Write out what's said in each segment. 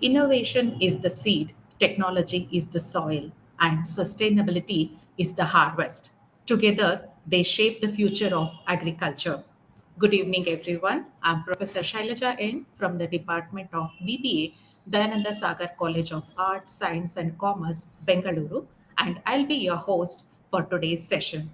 Innovation is the seed, technology is the soil, and sustainability is the harvest. Together, they shape the future of agriculture. Good evening, everyone. I'm Professor Shailaja N. from the Department of BBA, Dayananda Sagar College of Arts, Science and Commerce, Bengaluru, and I'll be your host for today's session.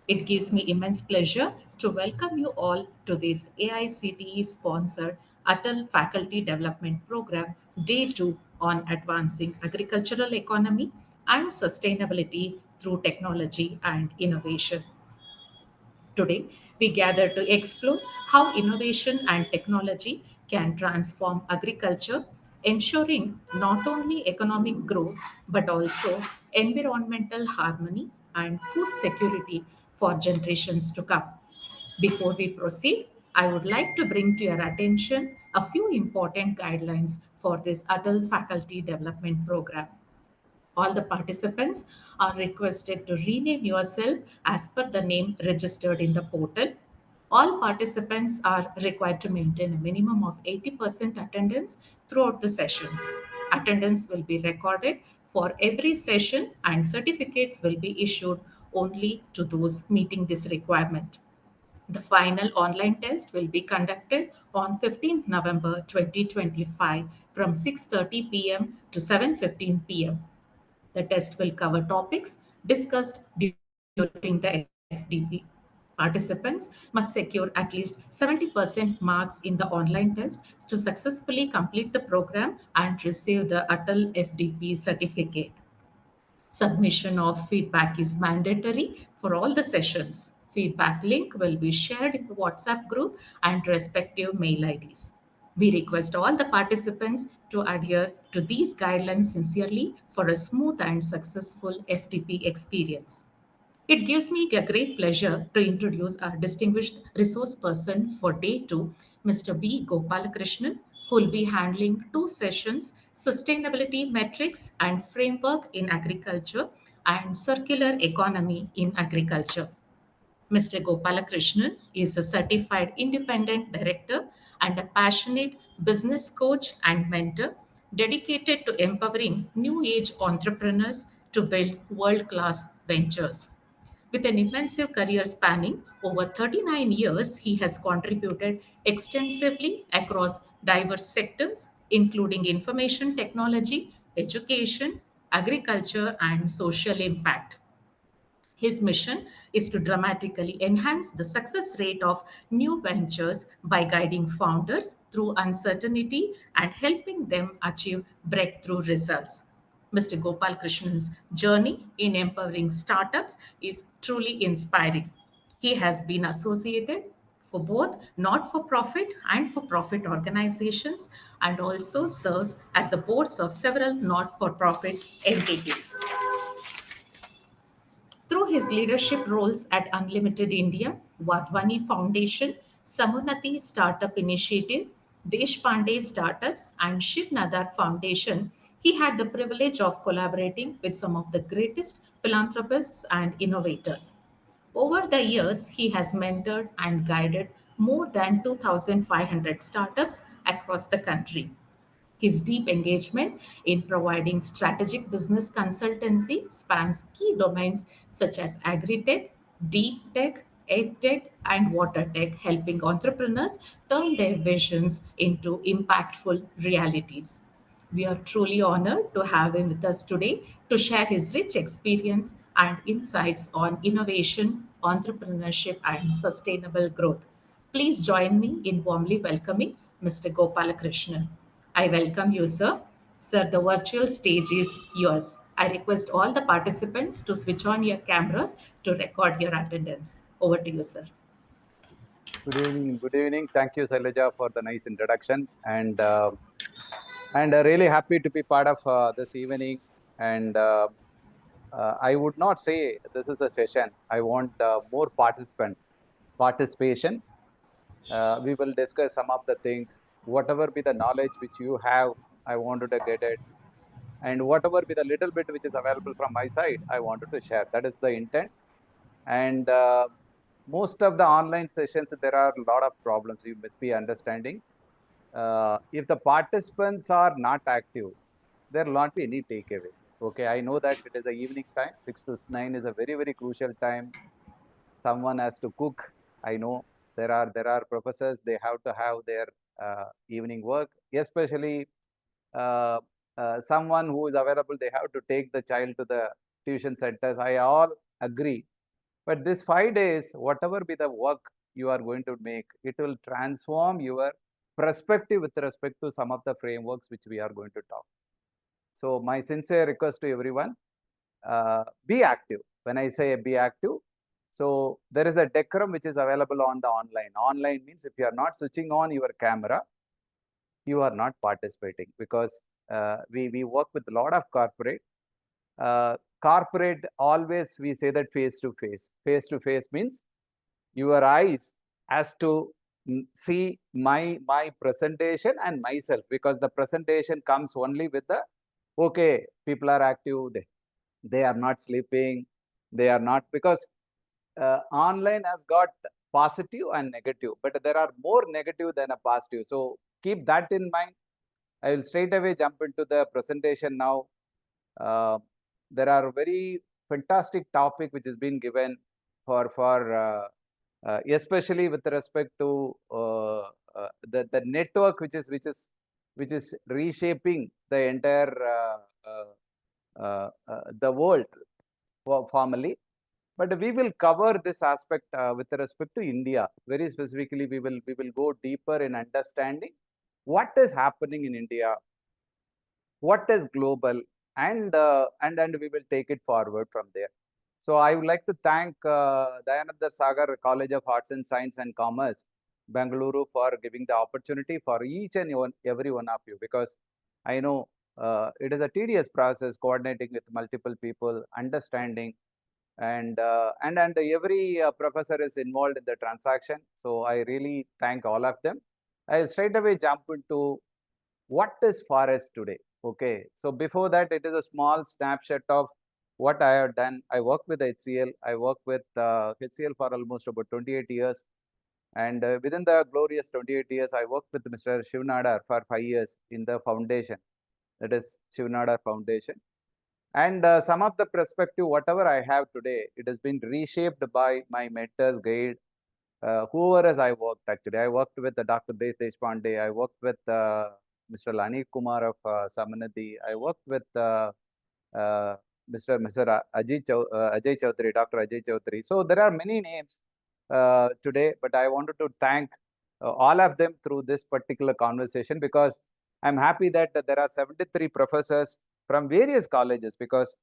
It gives me immense pleasure to welcome you all to this AICTE sponsored Atal Faculty Development Program Day 2 on advancing agricultural economy and sustainability through technology and innovation. Today, we gather to explore how innovation and technology can transform agriculture, ensuring not only economic growth but also environmental harmony and food security for generations to come. Before we proceed, I would like to bring to your attention a few important guidelines for this adult faculty development program. All the participants are requested to rename yourself as per the name registered in the portal. All participants are required to maintain a minimum of 80% attendance throughout the sessions. Attendance will be recorded for every session and certificates will be issued only to those meeting this requirement. The final online test will be conducted on 15th November 2025 from 6:30 p.m. to 7:15 p.m. The test will cover topics discussed during the FDP. Participants must secure at least 70% marks in the online test to successfully complete the program and receive the Atal FDP certificate. Submission of feedback is mandatory for all the sessions. Feedback link will be shared in the WhatsApp group and respective mail IDs. We request all the participants to adhere to these guidelines sincerely for a smooth and successful FTP experience. It gives me a great pleasure to introduce our distinguished resource person for day 2, Mr. B. Gopalakrishnan, who will be handling two sessions: sustainability metrics and framework in agriculture and circular economy in agriculture. Mr. Gopalakrishnan is a certified independent director and a passionate business coach and mentor dedicated to empowering new age entrepreneurs to build world class ventures. With an immense career spanning over 39 years, he has contributed extensively across diverse sectors, including information technology, education, agriculture, and social impact. His mission is to dramatically enhance the success rate of new ventures by guiding founders through uncertainty and helping them achieve breakthrough results. Mr. Gopal Krishnan's journey in empowering startups is truly inspiring. He has been associated for both not for profit and for profit organizations and also serves as the boards of several not for profit entities. Through his leadership roles at Unlimited India, Vadhwani Foundation, Samuunati Startup Initiative, Deshpande Startups, and Shiv Nadar Foundation, he had the privilege of collaborating with some of the greatest philanthropists and innovators. Over the years, he has mentored and guided more than 2,500 startups across the country. His deep engagement in providing strategic business consultancy spans key domains such as agri-tech, deep tech, ed-tech, and water tech, helping entrepreneurs turn their visions into impactful realities. We are truly honored to have him with us today to share his rich experience and insights on innovation, entrepreneurship, and sustainable growth. Please join me in warmly welcoming Mr. Gopalakrishnan. I welcome you, sir. Sir, the virtual stage is yours. I request all the participants to switch on your cameras to record your attendance. Over to you, sir. Good evening. Good evening. Thank you, Sailaja, for the nice introduction. And really happy to be part of this evening. And I would not say this is a session. I want more participation. We will discuss some of the things. Whatever be the knowledge which you have, I wanted to get it. And whatever be the little bit which is available from my side, I wanted to share. That is the intent. And most of the online sessions, there are a lot of problems you must be understanding. if the participants are not active, there will not be any takeaway. Okay, I know that it is a evening time. 6 to 9 is a very, very crucial time. Someone has to cook. I know there are professors, they have to have their evening work, especially uh, someone who is available, they have to take the child to the tuition centers. I all agree. But this 5 days, whatever be the work you are going to make, it will transform your perspective with respect to some of the frameworks which we are going to talk. So my sincere request to everyone, be active. When I say be active, so there is a decorum which is available on the online. Online means if you are not switching on your camera, you are not participating, because we work with a lot of corporate. Corporate, always we say that face to face. Face to face means your eyes has to see my presentation and myself, because the presentation comes only with the, okay, people are active, they are not sleeping, they are not, because online has got positive and negative, but there are more negative than a positive. So keep that in mind. I will straight away jump into the presentation now. Uh, there are very fantastic topic which has been given for especially with respect to the network which is reshaping the entire the world formally. But we will cover this aspect with respect to India. Very specifically, we will go deeper in understanding what is happening in India, what is global, and we will take it forward from there. So I would like to thank Dayananda Sagar College of Arts and Science and Commerce, Bangalore, for giving the opportunity for each and every one of you, because I know it is a tedious process coordinating with multiple people, understanding, and every professor is involved in the transaction. So I really thank all of them. I'll straight away jump into what is forest today. Okay, so before that, it is a small snapshot of what I have done. I work with HCL. I work with HCL for almost about 28 years. And within the glorious 28 years, I worked with Mr. Shivnadar for 5 years in the foundation, that is Shivnadar Foundation. And some of the perspective, whatever I have today, it has been reshaped by my mentors, Gail, whoever as I worked actually. I worked with Dr. Deshpande. I worked with Mr. Lani Kumar of Samuunati. I worked with uh, Mr. Ajay Chaudhary, Dr. Ajay Chaudhary. So there are many names today, but I wanted to thank all of them through this particular conversation, because I'm happy that there are 73 professors from various colleges, because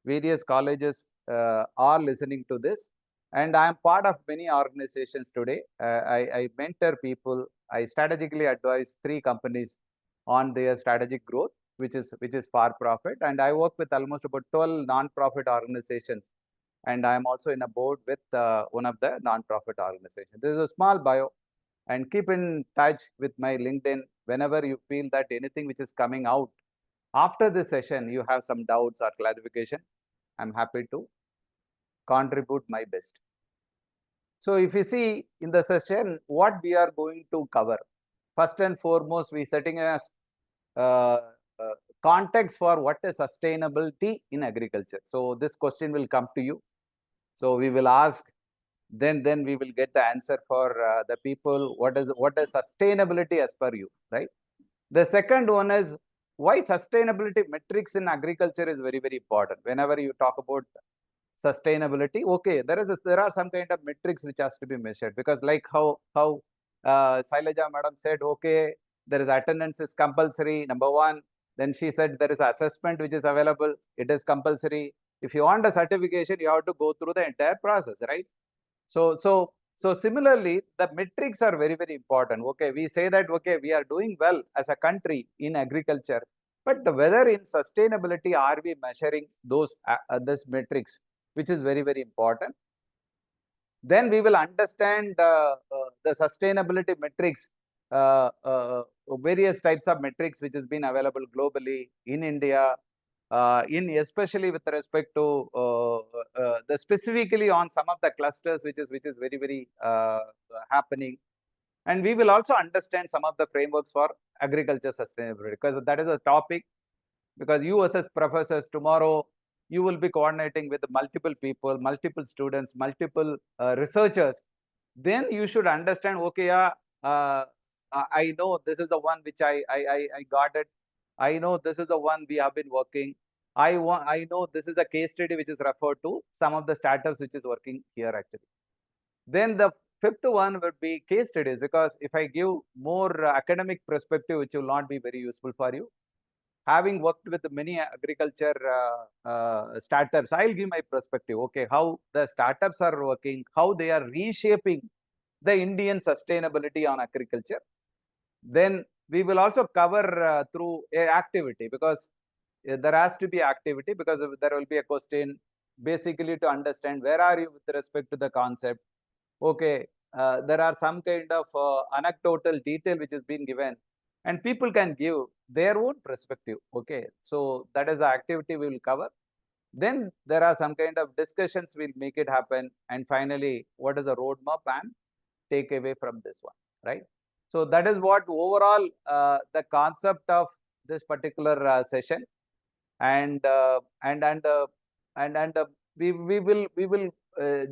various colleges are listening to this. And I am part of many organizations today. I mentor people. I strategically advise 3 companies on their strategic growth, which is for profit. And I work with almost about 12 non-profit organizations. And I am also in a board with one of the non-profit organizations. This is a small bio, and keep in touch with my LinkedIn whenever you feel that anything which is coming out after this session, you have some doubts or clarification. I'm happy to contribute my best. So if you see in the session, what we are going to cover, first and foremost, we setting a uh, uh, context for what is sustainability in agriculture. So this question will come to you. So we will ask, then we will get the answer for the people. What is sustainability as per you, right? The second one is why sustainability metrics in agriculture is very, very important. Whenever you talk about sustainability, okay, there are some kind of metrics which has to be measured, because like how Sailaja madam said, okay, there is attendance is compulsory, number one. Then she said there is assessment which is available, it is compulsory. If you want a certification, you have to go through the entire process, right? So similarly, the metrics are very, very important. Okay, we say that, okay, we are doing well as a country in agriculture, but whether in sustainability are we measuring those this metrics, which is very, very important. Then we will understand the sustainability metrics, various types of metrics which has been available globally in India, in especially with respect to the specifically on some of the clusters which is very, very happening. And we will also understand some of the frameworks for agriculture sustainability, because that is a topic, because you as professors tomorrow, you will be coordinating with multiple people, multiple students, multiple researchers. Then you should understand, okay, I know this is the one which I got it. I know this is the one we have been working. I know this is a case study which is referred to some of the startups which is working here actually. Then the fifth one would be case studies, because if I give more academic perspective, which will not be very useful for you. Having worked with many agriculture startups, I'll give my perspective. Okay, how the startups are working, how they are reshaping the Indian sustainability on agriculture. Then we will also cover through a activity, because there has to be activity, because there will be a question basically to understand where are you with respect to the concept. Okay, there are some kind of anecdotal detail which is being given, and people can give their own perspective. Okay, so that is the activity we will cover. Then there are some kind of discussions, we'll make it happen. And finally, what is the roadmap and take away from this one, right? So that is what overall the concept of this particular session. And we will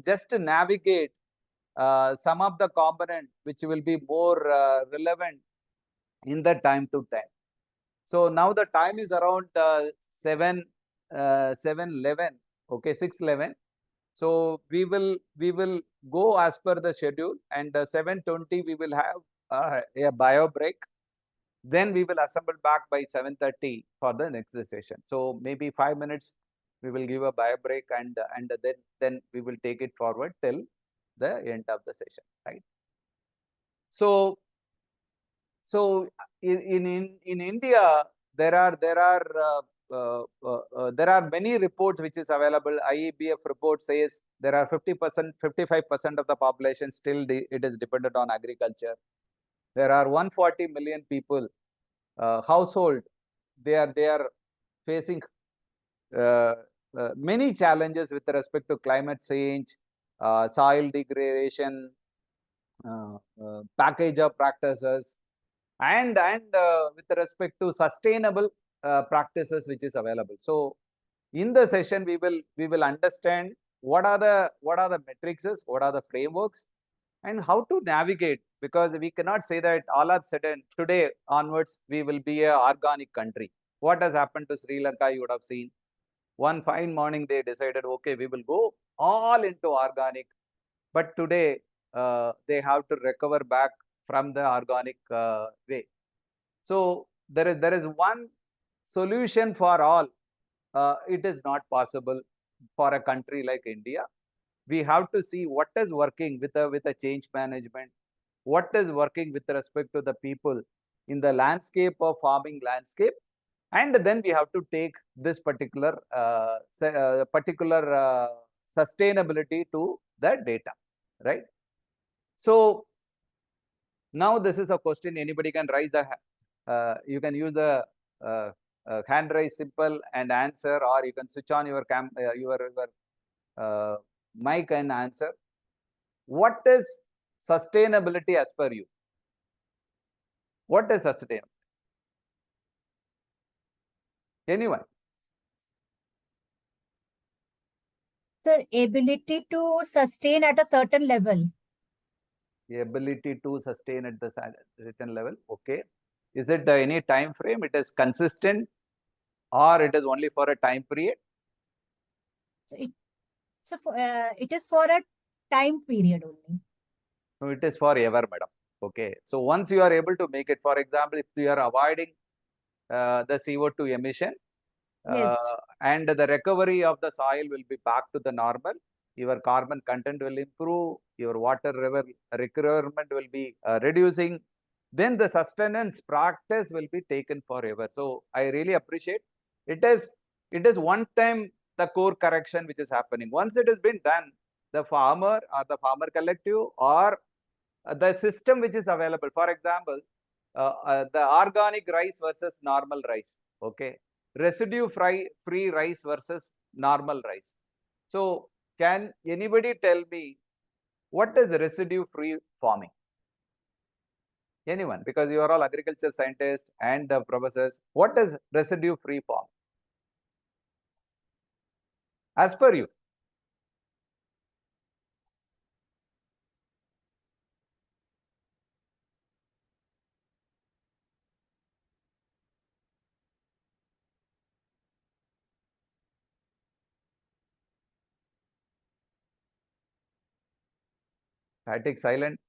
just navigate some of the component which will be more relevant in the time to time. So now the time is around 7:11, okay, 6:11. So we will go as per the schedule, and 7:20 we will have a bio break. Then we will assemble back by 7:30 for the next session. So maybe 5 minutes we will give a bio break, and then we will take it forward till the end of the session, right? So in India, there are many reports which is available. IEBF report says there are 50%, 55% of the population still it is dependent on agriculture. There are 140 million people household. They are facing many challenges with respect to climate change, soil degradation, package of practices, and with respect to sustainable practices which is available. So in the session we will understand what are the metrics, what are the frameworks, and how to navigate, because we cannot say that all of a sudden today onwards we will be a organic country. What has happened to Sri Lanka, you would have seen. One fine morning they decided, okay, we will go all into organic, but today they have to recover back from the organic way. So there is one solution for all. It is not possible for a country like India. We have to see what is working with a change management, what is working with respect to the people in the landscape of farming landscape, and then we have to take this particular sustainability to the data, right? So now this is a question anybody can raise the you can use the hand raise simple and answer, or you can switch on your mic and answer. What is sustainability as per you? What is sustainable? Anyone? The ability to sustain at a certain level. The ability to sustain at the certain level. Okay. Is it any time frame? It is consistent, or it is only for a time period? It is for a time period only. No, it is forever, madam. Okay. So once you are able to make it, for example, if you are avoiding the CO2 emission, Yes. and the recovery of the soil will be back to the normal, your carbon content will improve, your water requirement will be reducing, then the sustenance practice will be taken forever. So I really appreciate it. Is one time the core correction which is happening. Once it has been done, the farmer or the farmer collective or the system which is available, for example, the organic rice versus normal rice, okay, residue free rice versus normal rice. So can anybody tell me what is residue free farming? Anyone, because you are all agriculture scientists and professors. What is residue free form? As per you. Static silent.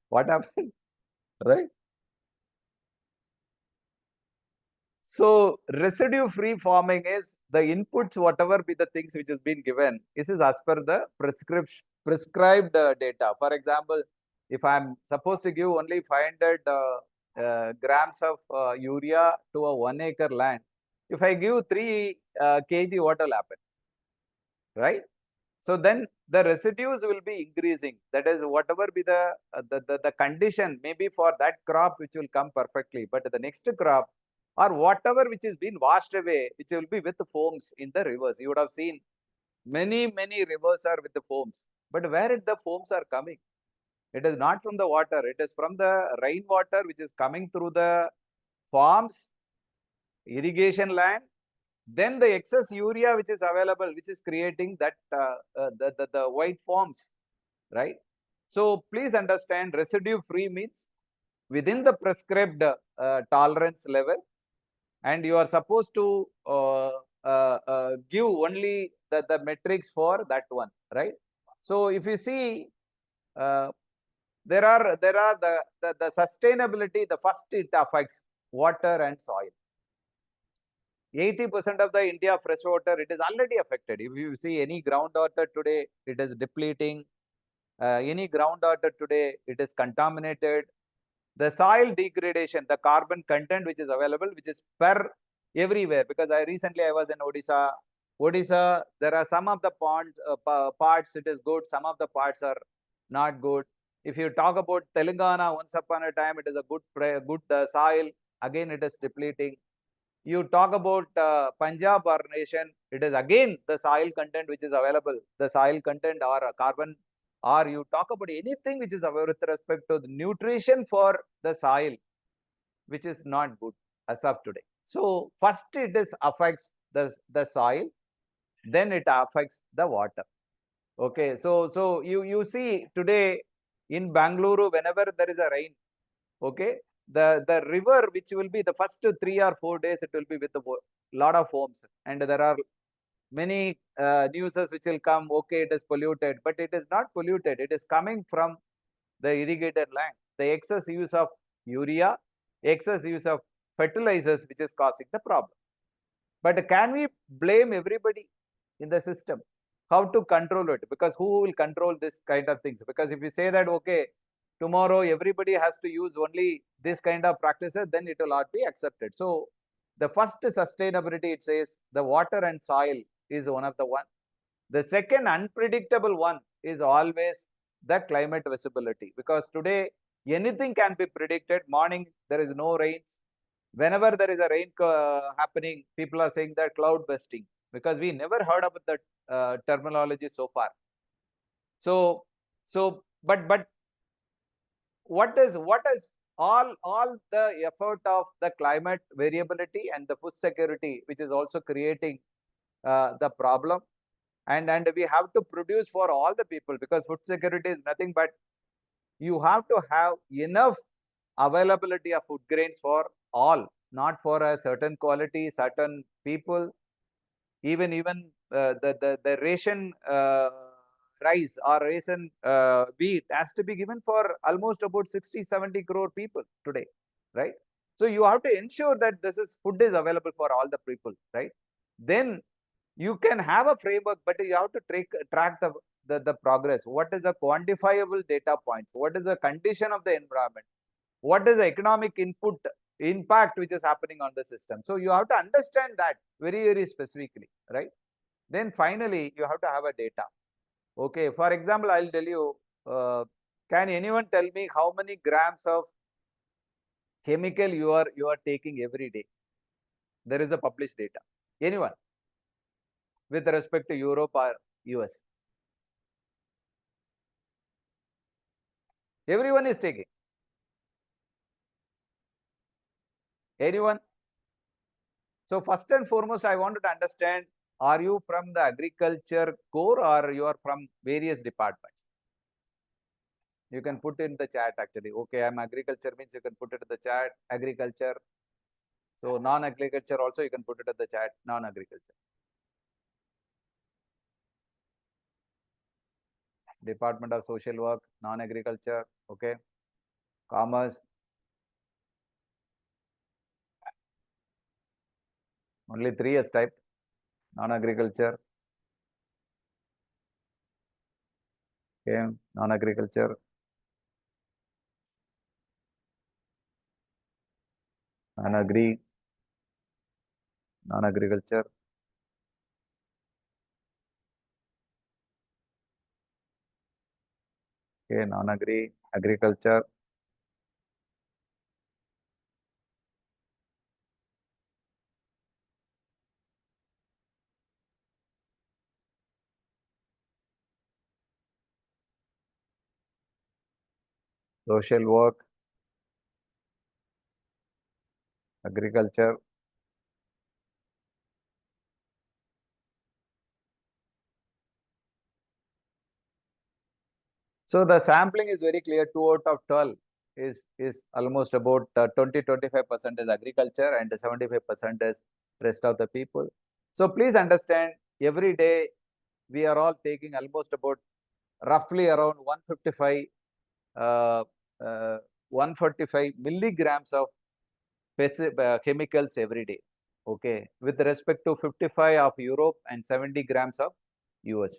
What happened? Right? So residue free forming is the inputs, whatever be the things which has been given. This is as per the prescribed data. For example, if I'm supposed to give only 500 grams of urea to a 1 acre land, if I give 3 kg, what will happen? Right? So then the residues will be increasing. That is, whatever be the condition, maybe for that crop which will come perfectly, but the next crop or whatever which is being washed away, which will be with the foams in the rivers. You would have seen many rivers are with the foams. But where the foams are coming? It is not from the water. It is from the rainwater which is coming through the farms, irrigation land, then the excess urea which is available, which is creating that the white forms, right? So please understand, residue free means within the prescribed tolerance level, and you are supposed to give only the metrics for that one, right? So if you see, there are the sustainability. The first, it affects water and soil. 80% of the India freshwater, it is already affected. If you see any groundwater today, it is depleting. Any groundwater today, it is contaminated. The soil degradation, the carbon content which is available, which is per everywhere. Because recently I was in Odisha. Odisha, there are some of the parts it is good, some of the parts are not good. If you talk about Telangana, once upon a time, it is a good soil. Again, it is depleting. You talk about Punjab or nation, it is again the soil content which is available, the soil content or carbon, or you talk about anything which is with respect to the nutrition for the soil, which is not good as of today. So first it is affects the soil, then it affects the water. Okay, so you see today in Bangalore, whenever there is a rain, okay, the river which will be the first 3 or 4 days, it will be with a lot of foams, and there are many newses which will come, okay, it is polluted, but it is not polluted. It is coming from the irrigated land, the excess use of urea, excess use of fertilizers, which is causing the problem. But can we blame everybody in the system? How to control it? Because who will control this kind of things? Because if you say that, okay, tomorrow everybody has to use only this kind of practices, then it will not be accepted. So the first sustainability, it says the water and soil is one of the one. The second unpredictable one is always the climate visibility, because today anything can be predicted. Morning there is no rains. Whenever there is a rain happening, people are saying that cloud busting, because we never heard about that terminology so far. So but what is all the effort of the climate variability and the food security, which is also creating the problem, and we have to produce for all the people, because food security is nothing but you have to have enough availability of food grains for all, not for a certain quality, certain people. Even the ration rice or ration wheat has to be given for almost about 60-70 crore people today, right? So you have to ensure that this is food is available for all the people, right? Then you can have a framework, but you have to track the progress. What is the quantifiable data points? What is the condition of the environment? What is the economic impact which is happening on the system? So you have to understand that very specifically, right? Then finally, you have to have a data. Okay, for example, I'll tell you, can anyone tell me how many grams of chemical you are taking every day? There is a published data. Anyone with respect to Europe or US? Everyone is taking. Anyone? So first and foremost, I wanted to understand, are you from the agriculture core or you are from various departments? You can put in the chat actually. Okay, I'm agriculture means you can put it in the chat, agriculture. So non-agriculture also you can put it in the chat, non-agriculture. Department of Social Work, non-agriculture, okay. Commerce, only 3 is typed, non-agriculture, okay, non-agriculture, non-agri, non-agriculture, okay, non-agri, agriculture, social work, agriculture. So the sampling is very clear. 2 out of 12 is almost about 20-25% is agriculture and 75% is rest of the people. So please understand, every day we are all taking almost about roughly around 155 uh, uh, 145 milligrams of chemicals every day. Okay, with respect to 55 of Europe and 70 grams of US.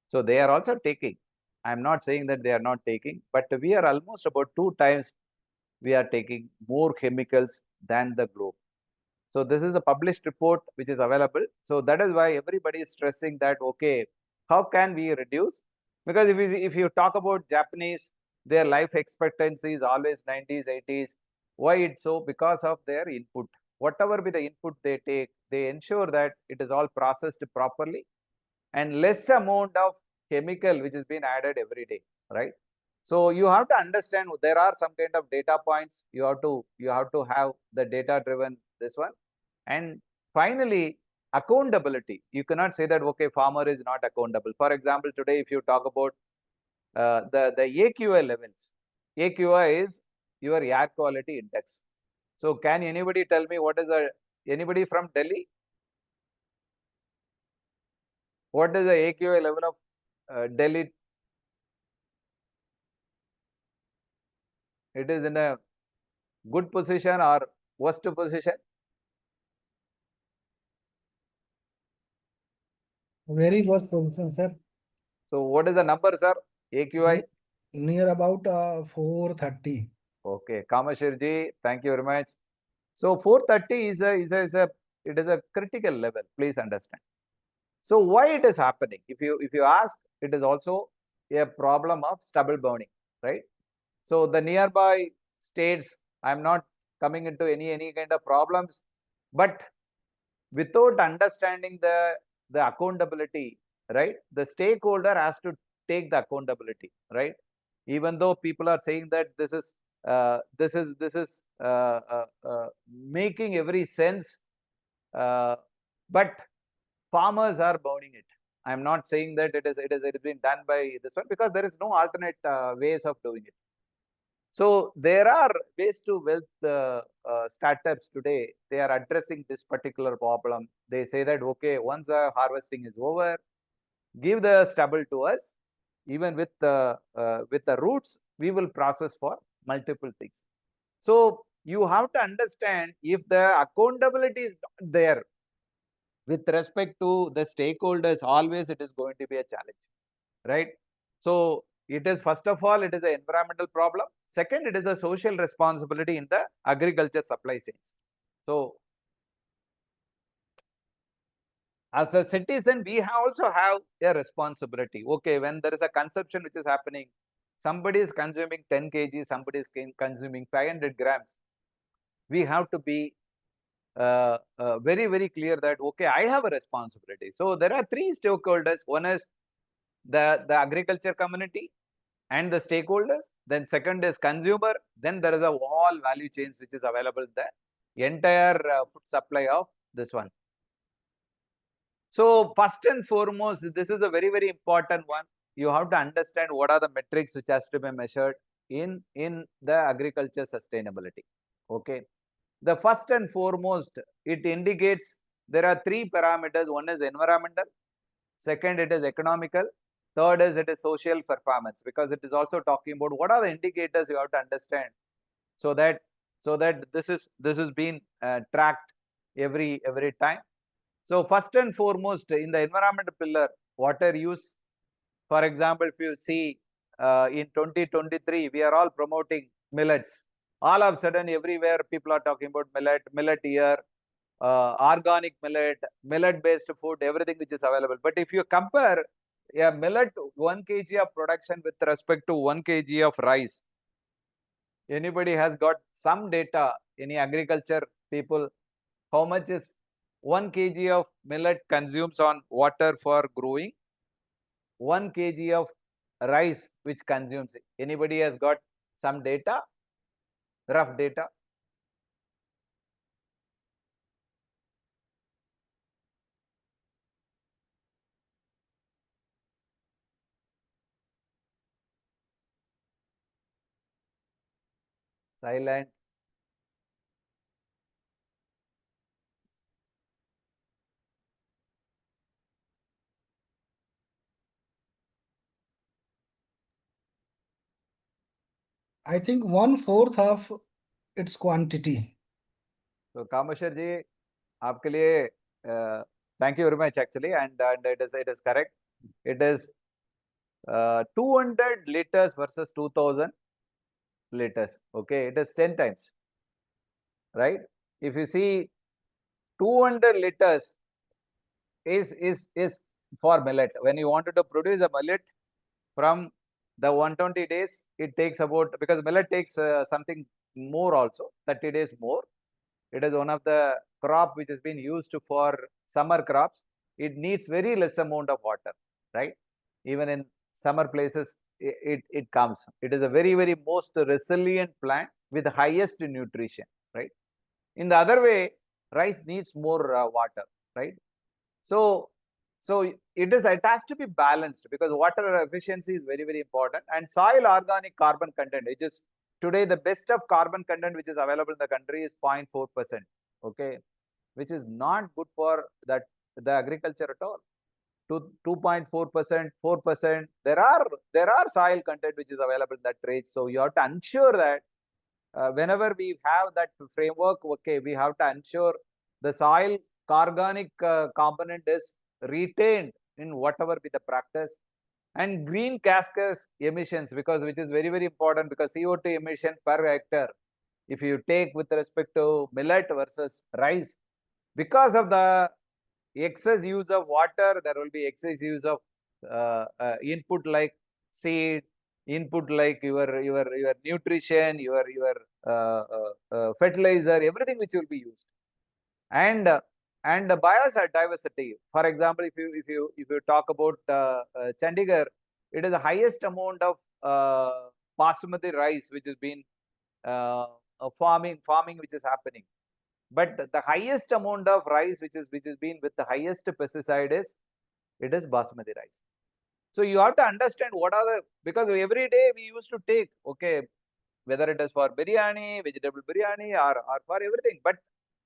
So they are also taking. I am not saying that they are not taking, but we are almost about 2 times we are taking more chemicals than the globe. So this is a published report which is available. So that is why everybody is stressing that, okay, how can we reduce? Because if you talk about Japanese, their life expectancy is always 90s, 80s. Why it's so? Because of their input. Whatever be the input they take, they ensure that it is all processed properly and less amount of chemical which is being added every day, right? So you have to understand there are some kind of data points. You have to have the data driven this one. And finally, accountability. You cannot say that, okay, farmer is not accountable. For example, today, if you talk about the AQI levels, AQI is your air quality index. So can anybody tell me what is anybody from Delhi? What is the AQI level of Delhi? It is in a good position or worst position? Very worst position, sir. So what is the number, sir? AQI? Near about 430. Okay, Kamashirji, thank you very much. So 430 it is a critical level. Please understand. So why it is happening? If you ask, it is also a problem of stubble burning, right? So the nearby states, I'm not coming into any kind of problems, but without understanding the accountability, right? The stakeholder has to take the accountability, right? Even though people are saying that this is making every sense, but farmers are burning it. I'm not saying that it is being done by this one, because there is no alternate ways of doing it. So there are ways to wealth startups today. They are addressing this particular problem. They say that, okay, once the harvesting is over, give the stubble to us. Even with the roots, we will process for multiple things. So you have to understand, if the accountability is not there with respect to the stakeholders, always it is going to be a challenge, right? So it is, first of all, it is an environmental problem. Second, it is a social responsibility in the agriculture supply chains. So as a citizen, we also have a responsibility. Okay, when there is a consumption which is happening, somebody is consuming 10 kg, somebody is consuming 500 grams. We have to be very, very clear that, okay, I have a responsibility. So there are 3 stakeholders. One is the agriculture community and the stakeholders. Then second is consumer. Then there is a all value chains which is available there. entire food supply of this one. So first and foremost, this is a very, very important one. You have to understand what are the metrics which has to be measured in the agriculture sustainability. Okay. The first and foremost, it indicates there are three parameters. One is environmental, second it is economical, third is it is social performance, because it is also talking about what are the indicators you have to understand, so that this is being tracked every time. So first and foremost, in the environmental pillar, water use. For example, if you see in 2023, we are all promoting millets. All of a sudden, everywhere people are talking about millet year, organic millet-based food, everything which is available. But if you compare a millet 1 kg of production with respect to 1 kg of rice, anybody has got some data, any agriculture people, how much is 1 kg of millet consumes on water for growing, 1 kg of rice which consumes it? Anybody has got some data, rough data? Silent. I think 1/4 of its quantity. So Kameshwar ji, आपके लिए thank you very much actually, and it is correct. It is 200 liters versus 2000 liters. Okay, it is 10 times, right? If you see 200 liters is for millet. When you wanted to produce a millet from the 120 days, it takes about, because millet takes something more also, 30 days more. It is one of the crop which has been used for summer crops. It needs very less amount of water, right? Even in summer places, it comes. It is a very, very most resilient plant with the highest nutrition, right? In the other way, rice needs more water, right? So it has to be balanced, because water efficiency is very, very important. And soil organic carbon content, which is today the best of carbon content which is available in the country, is 0.4%. Okay, which is not good for the agriculture at all. 2.4%, 4%. There are soil content which is available in that range. So you have to ensure that whenever we have that framework, okay, we have to ensure the soil organic component is retained in whatever be the practice. And green gases emissions, because which is very, very important, because CO2 emission per hectare, if you take with respect to millet versus rice, because of the excess use of water, there will be excess use of input like seed, input like your nutrition, your fertilizer, everything which will be used. And the biodiversity. For example, if you talk about Chandigarh, it is the highest amount of basmati rice which has been farming which is happening. But the highest amount of rice which is been with the highest pesticide is basmati rice. So you have to understand what are the, because every day we used to take, okay, whether it is for biryani, vegetable biryani, or for everything, but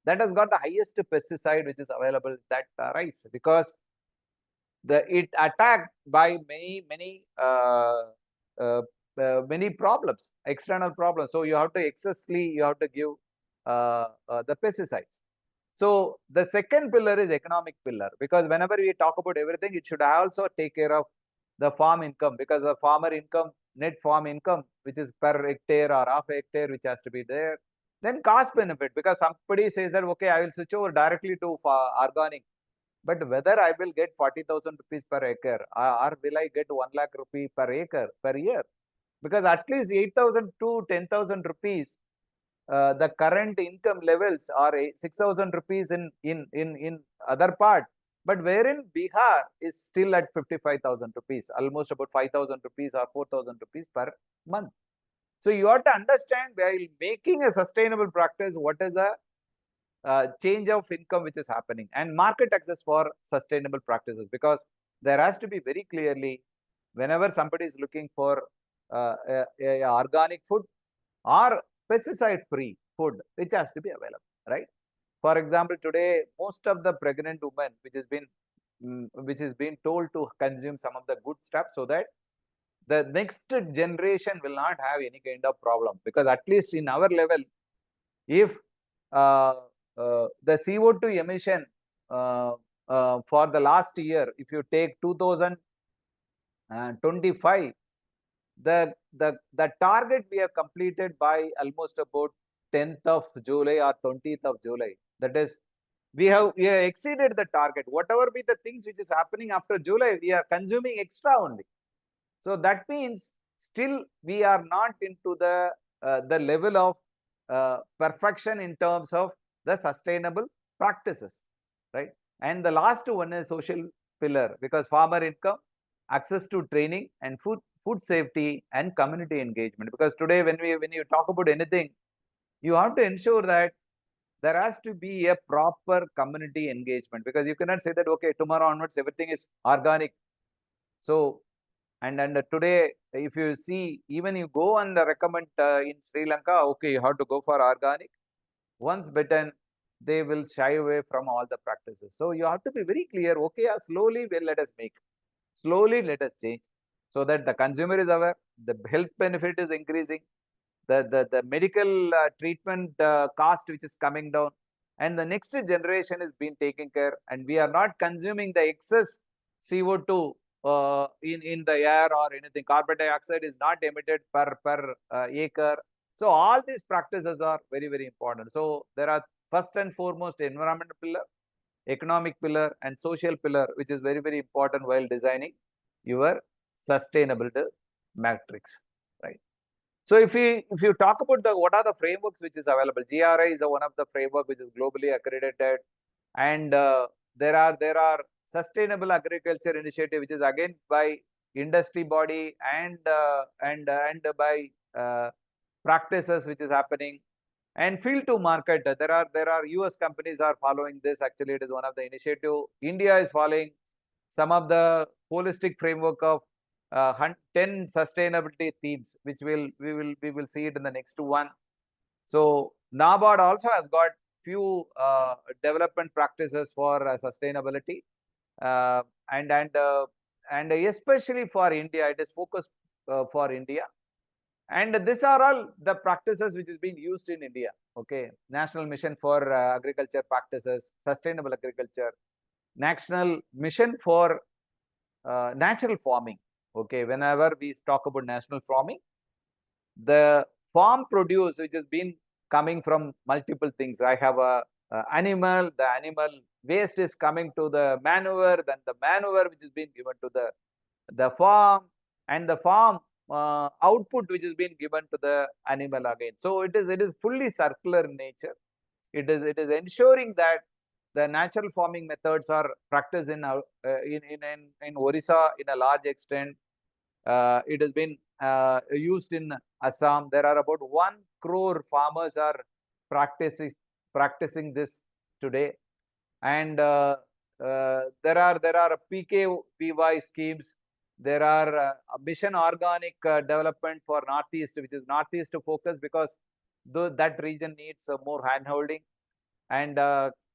that has got the highest pesticide which is available, that rice, because it attacked by many problems, external problems. So you have to give the pesticides. So the second pillar is economic pillar, because whenever we talk about everything, it should also take care of the farm income, because the farmer income, net farm income, which is per hectare or half hectare, which has to be there. Then cost benefit, because somebody says that, okay, I will switch over directly to organic, but whether I will get 40,000 rupees per acre, or will I get 1 lakh rupee per acre per year? Because at least 8,000 to 10,000 rupees, the current income levels are 6,000 rupees in other part, but wherein Bihar is still at 55,000 rupees, almost about 5,000 rupees or 4,000 rupees per month. So you have to understand, while making a sustainable practice, what is the change of income which is happening, and market access for sustainable practices, because there has to be very clearly, whenever somebody is looking for organic food or pesticide free food, which has to be available, right? For example, today most of the pregnant women which is being told to consume some of the good stuff, so that the next generation will not have any kind of problem, because at least in our level, if uh, the CO2 emission for the last year, if you take 2025, the target we have completed by almost about 10th of July or 20th of July. That is, we have exceeded the target. Whatever be the things which is happening after July, we are consuming extra only. So that means still we are not into the level of perfection in terms of the sustainable practices, right? And the last one is social pillar, because farmer income, access to training, and food safety and community engagement. Because today when you talk about anything, you have to ensure that there has to be a proper community engagement, because you cannot say that okay, tomorrow onwards everything is organic. So and today, if you see, even you go and recommend in Sri Lanka, okay, you have to go for organic. Once bitten, they will shy away from all the practices. So you have to be very clear. Okay, slowly, well, let us make. Slowly, let us change, so that the consumer is aware, the health benefit is increasing, the medical treatment cost which is coming down, and the next generation is being taken care, and we are not consuming the excess CO2 in the air or anything. Carbon dioxide is not emitted per acre. So all these practices are very, very important. So there are first and foremost environmental pillar, economic pillar, and social pillar, which is very, very important while designing your sustainability matrix, right? So if you talk about what are the frameworks which is available, GRI is one of the framework which is globally accredited, and there are sustainable agriculture initiative, which is again by industry body and by practices which is happening, and field to market. There are US companies are following this. Actually, it is one of the initiative. India is following some of the holistic framework of 10 sustainability themes, which we will see it in the next one. So NABARD also has got few development practices for sustainability, uh, and and uh, and especially for India, it is focused for India. And these are all the practices which is being used in India. Okay, National Mission for Agriculture Practices, Sustainable Agriculture, National Mission for natural farming. Okay, whenever we talk about national farming, the farm produce which has been coming from multiple things. I have a animal, the animal waste is coming to the manure, then the manure which is being given to the farm, and the farm output which is being given to the animal again. So it is fully circular in nature. It is ensuring that the natural farming methods are practiced in Orissa in a large extent. It has been used in Assam. There are about 1 crore farmers are practicing this today, and there are PKVY schemes. There are mission organic development for Northeast, which is Northeast focus, because that region needs more hand holding. And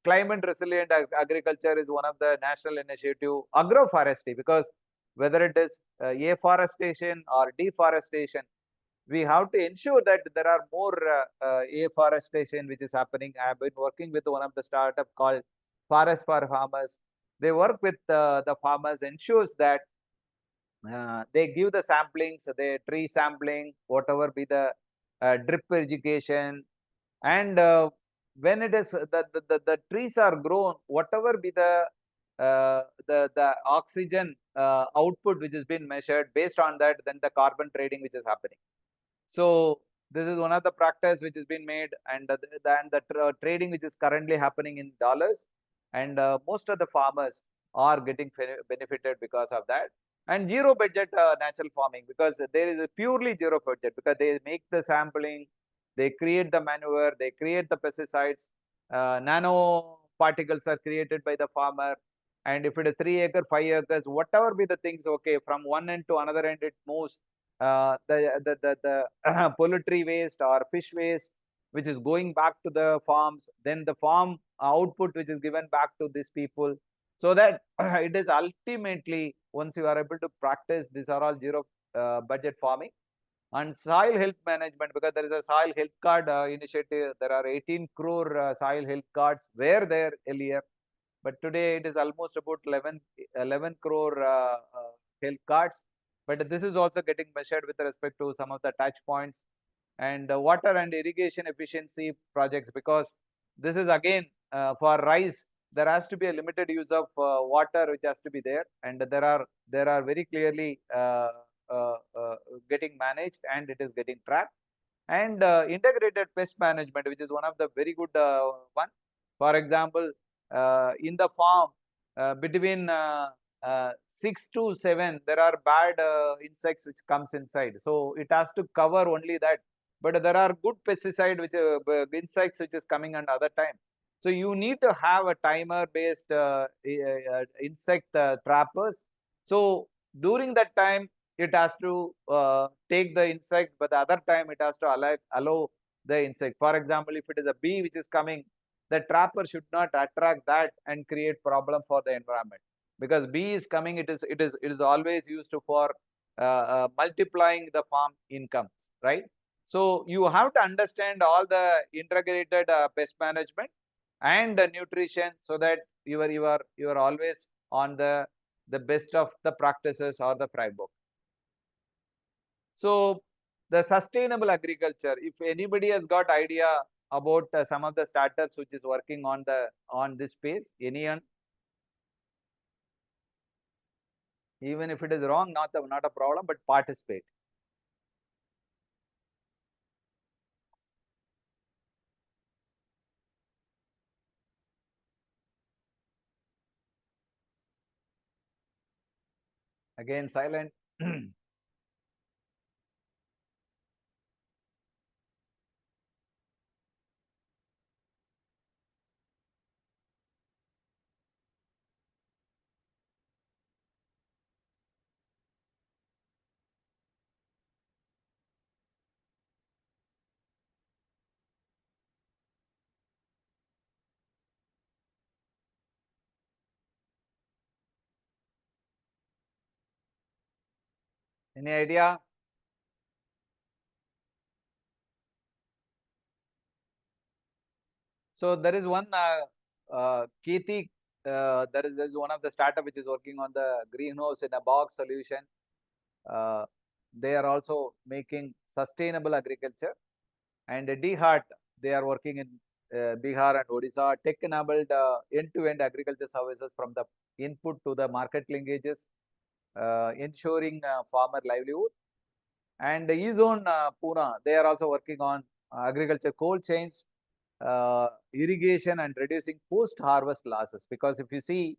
climate resilient agriculture is one of the national initiative. Agroforestry, because whether it is afforestation or deforestation, we have to ensure that there are more afforestation which is happening. I have been working with one of the startup called Forest for Farmers. They work with the farmers, ensures that they give the samplings, the tree sampling, whatever be the drip irrigation, and when it is the trees are grown, whatever be the oxygen output which has been measured, based on that, then the carbon trading which is happening. So this is one of the practice which has been made, and the trading which is currently happening in dollars, and most of the farmers are getting benefited because of that. And zero budget natural farming, because there is a purely zero budget, because they make the sampling, they create the manure, they create the pesticides, nano particles are created by the farmer. And if it is 3 acre, 5 acres, whatever be the things, okay, from one end to another end, it moves. The poultry waste or fish waste, which is going back to the farms, then the farm output, which is given back to these people. So that it is ultimately, once you are able to practice, these are all zero budget farming. And soil health management, because there is a soil health card initiative. There are 18 crore soil health cards were there earlier, but today it is almost about 11 crore health cards. But this is also getting measured with respect to some of the touch points and water and irrigation efficiency projects, because this is again for rice, there has to be a limited use of water which has to be there, and there are very clearly uh, uh, getting managed, and it is getting tracked. And integrated pest management, which is one of the very good one. For example, in the farm, between 6 to 7, there are bad insects which comes inside. So it has to cover only that. But there are good pesticide which insects which is coming at other time. So you need to have a timer based insect trappers. So during that time, it has to take the insect, but the other time it has to allow the insect. For example, if it is a bee which is coming, the trapper should not attract that and create problem for the environment, because bee is coming, it is always used for multiplying the farm incomes, right? So you have to understand all the integrated pest management and nutrition, so that you are always on the best of the practices or the framework. So the sustainable agriculture, if anybody has got idea about some of the startups which is working on this space, anyone, even if it is wrong, not a problem, but participate. Again, silent. Any idea? So there is one Kiti, there is one of the startup which is working on the greenhouse in a box solution. They are also making sustainable agriculture. And DHART, they are working in Bihar and Odisha, tech-enabled end-to-end agriculture services from the input to the market linkages, ensuring farmer livelihood. And E-Zone Pune, they are also working on agriculture cold chains, irrigation, and reducing post-harvest losses. Because if you see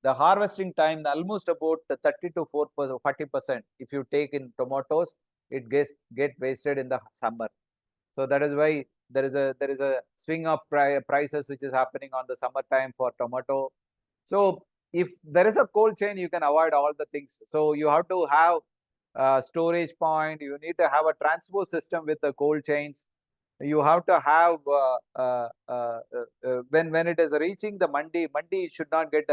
the harvesting time, almost about 30 to 40%, if you take in tomatoes, it get wasted in the summer. So that is why there is a swing of prices which is happening on the summertime for tomato. So if there is a cold chain, you can avoid all the things. So you have to have a storage point. You need to have a transport system with the cold chains. You have to have when it is reaching the mandi should not get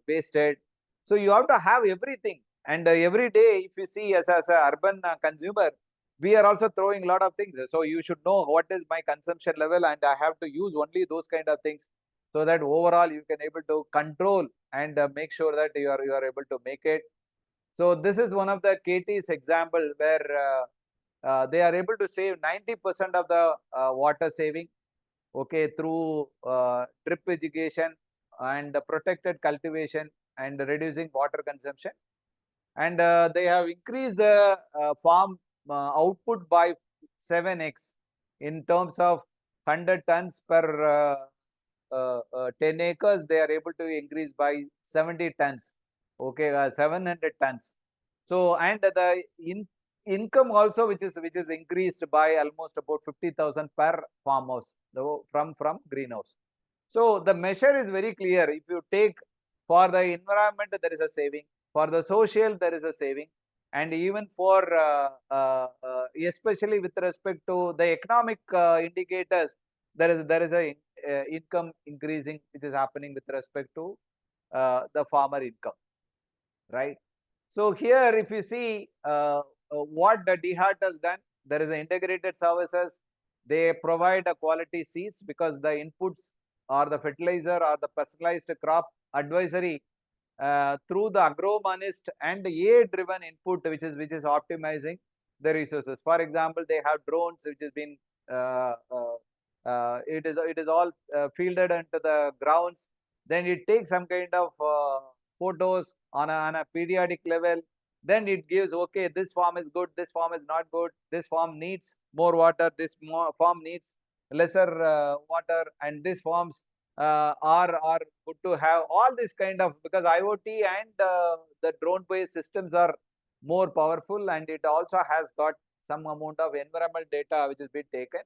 wasted. So you have to have everything. And every day, if you see as a urban consumer, we are also throwing a lot of things. So you should know what is my consumption level, and I have to use only those kind of things, so that overall you can able to control and make sure that you are able to make it. So this is one of the KT's example where they are able to save 90% of the water saving, okay, through drip irrigation and protected cultivation and reducing water consumption. And they have increased the farm output by 7x in terms of 100 tons per 10 acres. They are able to increase by 70 tons, okay, 700 tons. So, and the income also which is increased by almost about 50,000 per farmhouse from greenhouse. So the measure is very clear. If you take for the environment, there is a saving. For the social, there is a saving. And even for, especially with respect to the economic indicators, there is a income increasing which is happening with respect to the farmer income, right? So here, if you see what the DHAT has done, there is an integrated services. They provide a quality seeds because the inputs or the fertilizer or the personalized crop advisory through the agronomist and AI-driven input, which is optimizing the resources. For example, they have drones which has been it is all fielded into the grounds. Then it takes some kind of photos on a periodic level. Then it gives, okay, this farm is good, this farm is not good, this farm needs more water, this farm needs lesser water, and this farms are good to have all this kind of, because IoT and the drone based systems are more powerful, and it also has got some amount of environmental data which is being taken.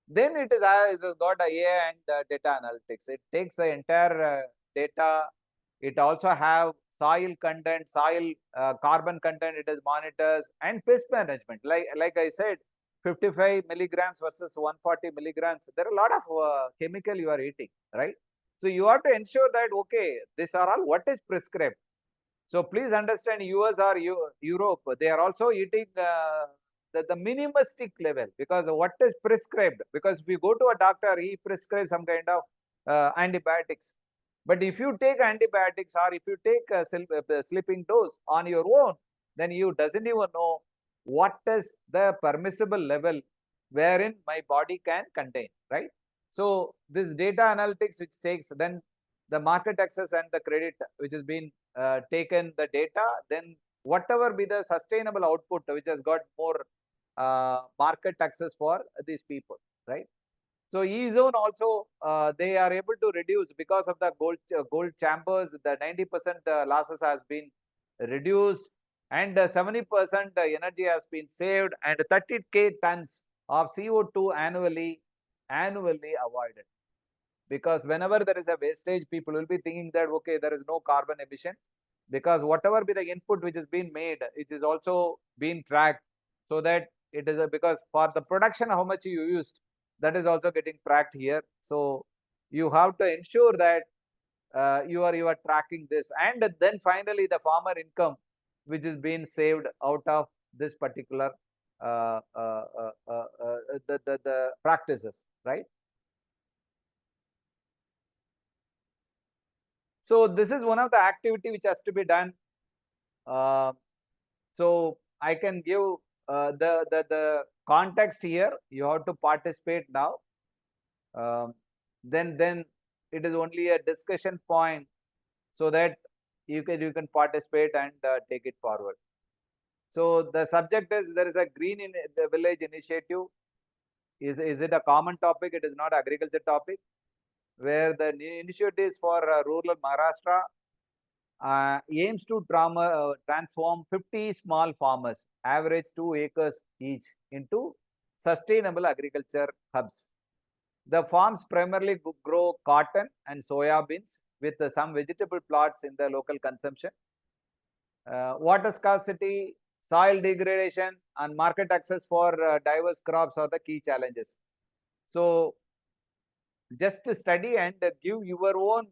Then it has got a AI and data analytics. It takes the entire data. It also have soil content, soil carbon content. It is monitors and pest management. Like I said, 55 milligrams versus 140 milligrams. There are a lot of chemical you are eating, right? So you have to ensure that, okay, these are all what is prescribed. So please understand, US or Europe, they are also eating the minimalistic level, because what is prescribed. Because if you go to a doctor, he prescribes some kind of antibiotics. But if you take antibiotics or if you take a sleeping dose on your own, then you doesn't even know what is the permissible level wherein my body can contain, right? So this data analytics which takes then the market access and the credit which has been taken the data, then whatever be the sustainable output which has got more market access for these people, right? So E-zone also they are able to reduce because of the gold chambers. The 90% losses has been reduced, and 70% energy has been saved, and 30K tons of CO2 annually avoided. Because whenever there is a wastage, people will be thinking that, okay, there is no carbon emission, because whatever be the input which is being made, it is also being tracked, so that it is because for the production how much you used, that is also getting tracked here. So you have to ensure that you are tracking this, and then finally the farmer income which is being saved out of this particular the practices, right? So this is one of the activity which has to be done. So I can give the context here. You have to participate now. Then it is only a discussion point, so that you can participate and take it forward. So the subject is, there is a green in the village initiative. Is it a common topic? It is not agriculture topic, where the new initiatives for rural Maharashtra aims to transform 50 small farmers, average 2 acres each, into sustainable agriculture hubs. The farms primarily grow cotton and soya beans, with some vegetable plots in the local consumption. Water scarcity, soil degradation, and market access for diverse crops are the key challenges. So just study and give your own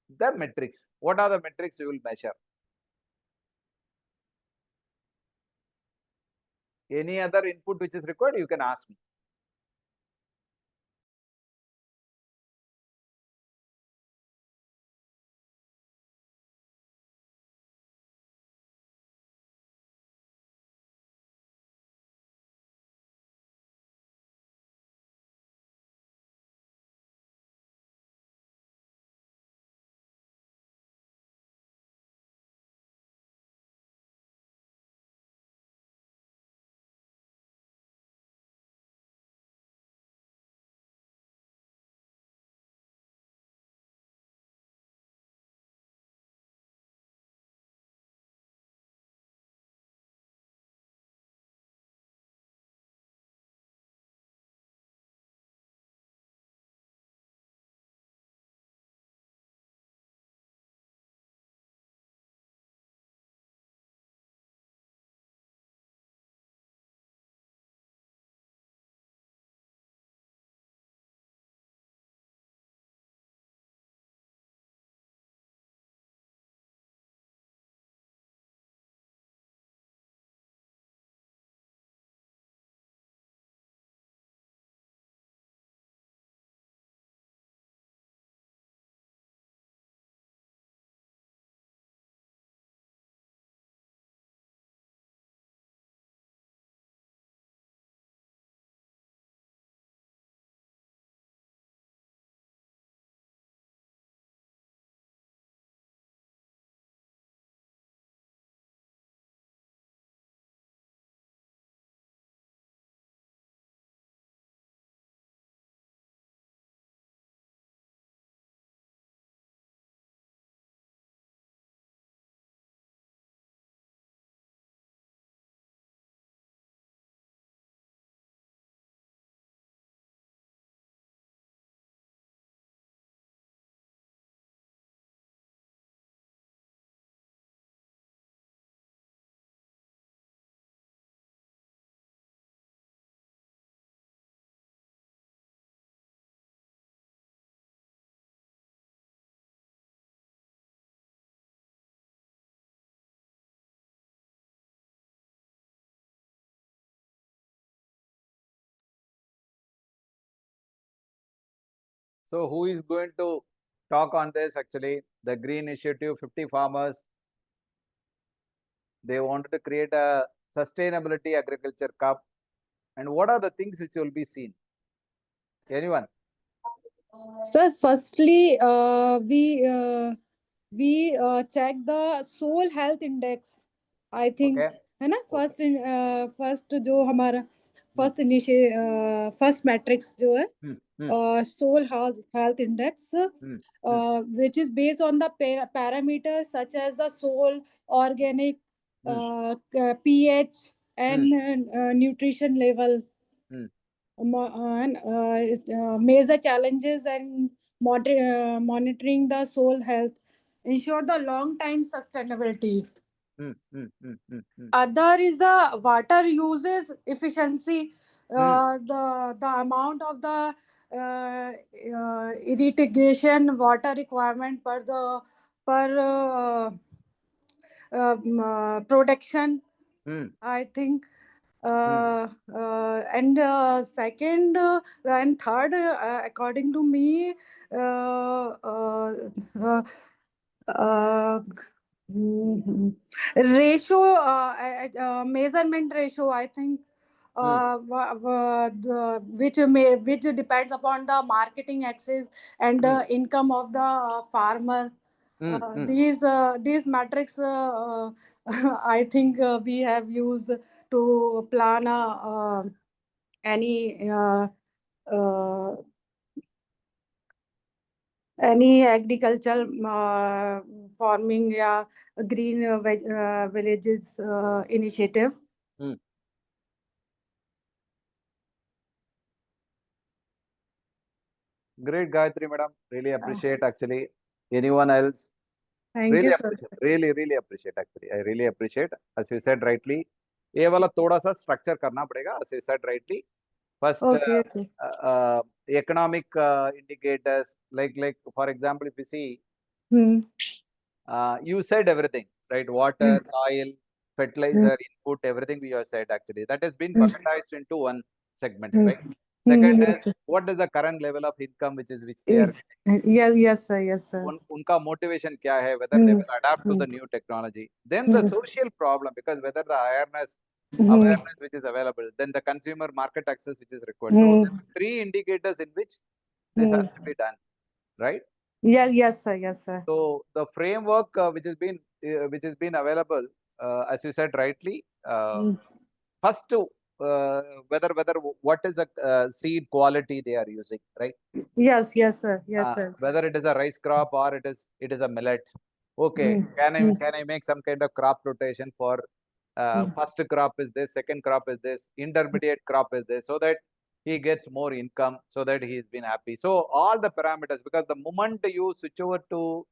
the metrics. What are the metrics you will measure? Any other input which is required, you can ask me. So who is going to talk on this? Actually, the Green Initiative, 50 farmers, they wanted to create a sustainability agriculture cup. And what are the things which will be seen? Anyone? So firstly, we check the soul health index. I think Okay. है ना Okay. first जो हमारा first matrix जो है soul health index, which is based on the parameters such as the soul, organic, pH, and nutrition level. And major challenges and monitoring the soul health, ensure the long time sustainability. Other is the water uses efficiency, the amount of the irrigation water requirement per production. I think. And second and third, according to me, ratio, measurement ratio, I think, which depends upon the marketing access and income of the farmer. These metrics, I think, we have used to plan any agricultural farming, green villages initiative. Great, Gayatri madam. Really appreciate actually. Anyone else? Thank really you, sir. appreciate, really appreciate actually. I really appreciate. As you said rightly, ये वाला थोड़ा सा structure करना पड़ेगा. As you said rightly, first Okay. economic indicators, like for example, if you see, you said everything, right? Water, soil, fertilizer, input, everything we have said actually. That has been bucketized into one segment, right? Second is, what is the current level of income which they are getting? Yes, sir. उनका motivation क्या है, whether they will adapt to the new technology. Then the social problem, because whether the awareness which is available, then the consumer market access which is required. So there are three indicators in which this has to be done, right? Yes, sir. So the framework which has been available, as you said rightly, first to whether what is the seed quality they are using, right? Yes, sir. Whether it is a rice crop or it is a millet. Okay, can I make some kind of crop rotation for first crop is this, second crop is this, intermediate crop is this, so that he gets more income, so that he's been happy. So all the parameters, because the moment you switch over to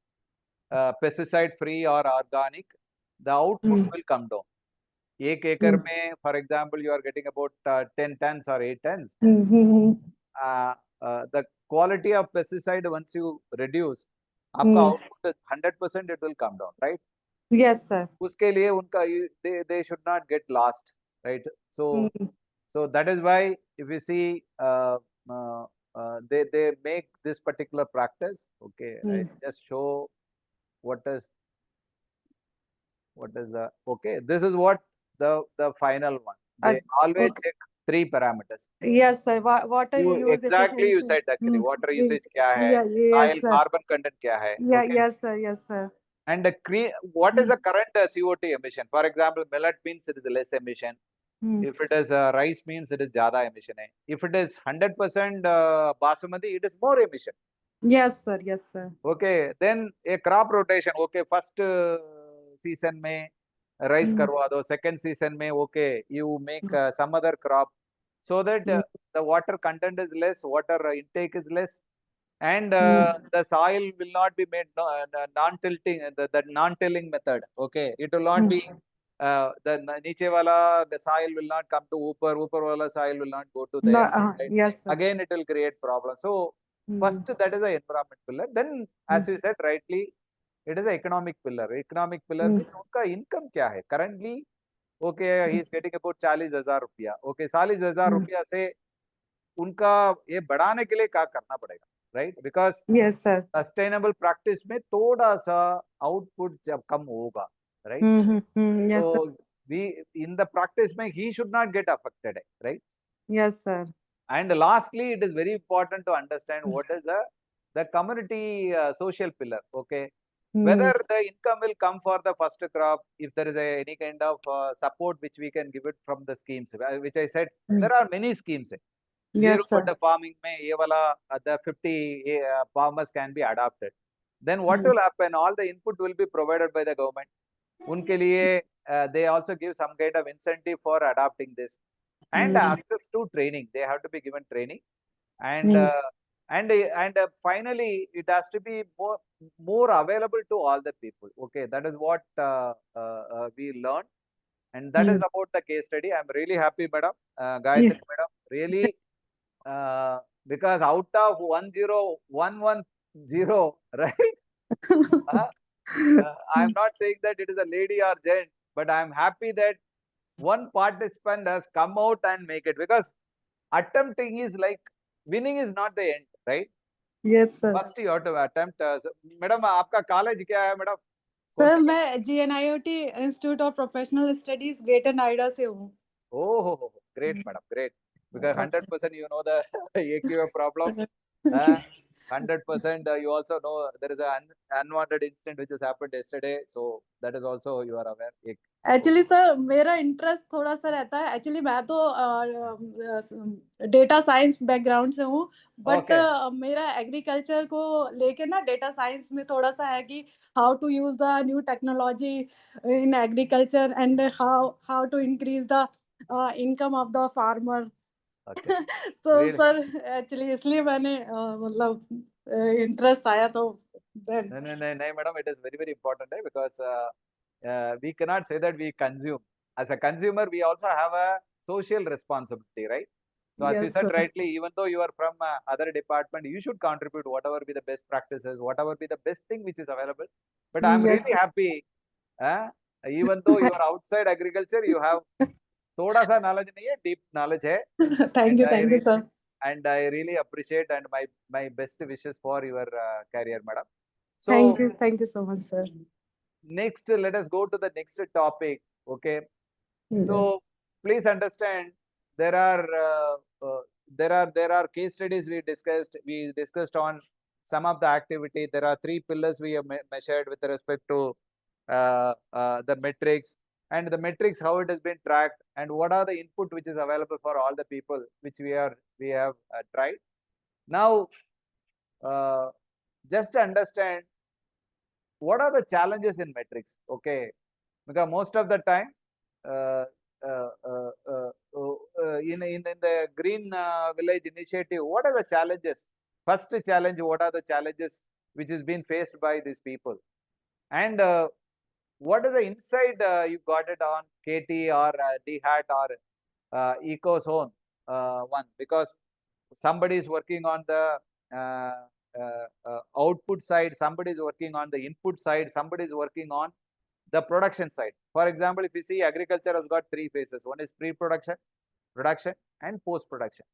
pesticide free or organic, the output will come down. 1 acre में, for example, you are getting about 10 tons or 8 tons. The quality of pesticide, once you reduce, आपका output 100% it will come down, right? Yes, sir. उसके लिए उनका they should not get lost, right? So that is why if you see they make this particular practice. Okay, I just show what is the, okay, this is what the final one. They always check 3 parameters. Yes, sir. Water use Exactly, you efficiency. said actually. Water usage क्या है, soil carbon content क्या है. Yes, sir. And what is the current CO2 emission? For example, millet means it is less emission. If it is rice means it is ज़्यादा emission है. If it is 100% basmati, it is more emission. Yes, sir. Okay, then a crop rotation. Okay, first season में rice करवा दो, second season में okay, you make some other crop, so that the water content is less, water intake is less, and the soil will not be made non-tilting, the non-tilling method. Okay, it will not be the नीचे वाला, the soil will not come to ऊपर वाला soil will not go to there. Right? Yes, sir. Again, it will create problem. So first, that is the environment pillar. Then, as you said rightly, it is the economic pillar. Economic pillar means उनका income क्या है? Currently, okay, he is getting about 40,000 रुपया. Okay, 40,000 रुपया से उनका ये बढ़ाने के लिए क्या करना पड़ेगा? right? Because Yes, sir. sustainable practice में थोड़ा सा output जब कम होगा, right? Yes, sir. So we in the practice में he should not get affected, right? Yes, sir. And lastly, it is very important to understand what is the community social pillar, okay? Whether the income will come for the first crop, if there is any kind of support which we can give it from the schemes, which I said, there are many schemes. Zero Yes, sir. water farming mein ye wala, the 50 farmers can be adopted. Then what will happen? All the input will be provided by the government. Unke liye, they also give some kind of incentive for adopting this. And access to training. They have to be given training. And finally, it has to be more available to all the people. Okay, that is what we learned. And that is about the case study. I'm really happy, madam, Gayatri, Yes. madam. Really, because out of 10110, right? I'm not saying that it is a lady or gent, but I'm happy that one participant has come out and make it, because attempting is like winning is not the end, right? Yes, sir. First you have to attempt. Madam, आपका college क्या है, madam? Sir मैं GNIOT institute of professional studies greater Noida से हूँ. Oh, great, madam, great. Because 100% you know the AQA problem. 100% you also know there is an unwanted incident which has happened yesterday. So that is also you are aware. Actually sir मेरा interest थोड़ा सा रहता है. Actually मैं तो data science background से हूँ, but मेरा एग्रीकल्चर को लेके ना डेटा साइंस में थोड़ा सा है कि how to use the new technology in agriculture and how to increase the income of the farmer. तो सर एक्चुअली इसलिए मैंने मतलब इंटरेस्ट आया तो नहीं madam, it is very very important, because we cannot say that we consume. As a consumer, we also have a social responsibility, right? So as you said rightly, even though you are from other department, you should contribute whatever be the best practices, whatever be the best thing which is available. But I'm really happy, even though you are outside agriculture, you have thoda sa knowledge nahi hai, deep knowledge hai. Thank you, sir. And I really appreciate, and my best wishes for your career, madam. So thank you so much, sir. Next, let us go to the next topic. Okay. So please understand, there are case studies we discussed. We discussed on some of the activity. There are 3 pillars we have measured with respect to the metrics, and the metrics, how it has been tracked, and what are the input which is available for all the people which we have tried. Now, just to understand, what are the challenges in metrics? Okay, because most of the time, in the Green Village Initiative, what are the challenges? First challenge, what are the challenges which is being faced by these people? And what is the insight you got it on KT or DHAT or EcoZone one? Because somebody is working on the output side, somebody is working on the input side, somebody is working on the production side. For example, if you see, agriculture has got 3 phases. One is pre-production, production, and post-production.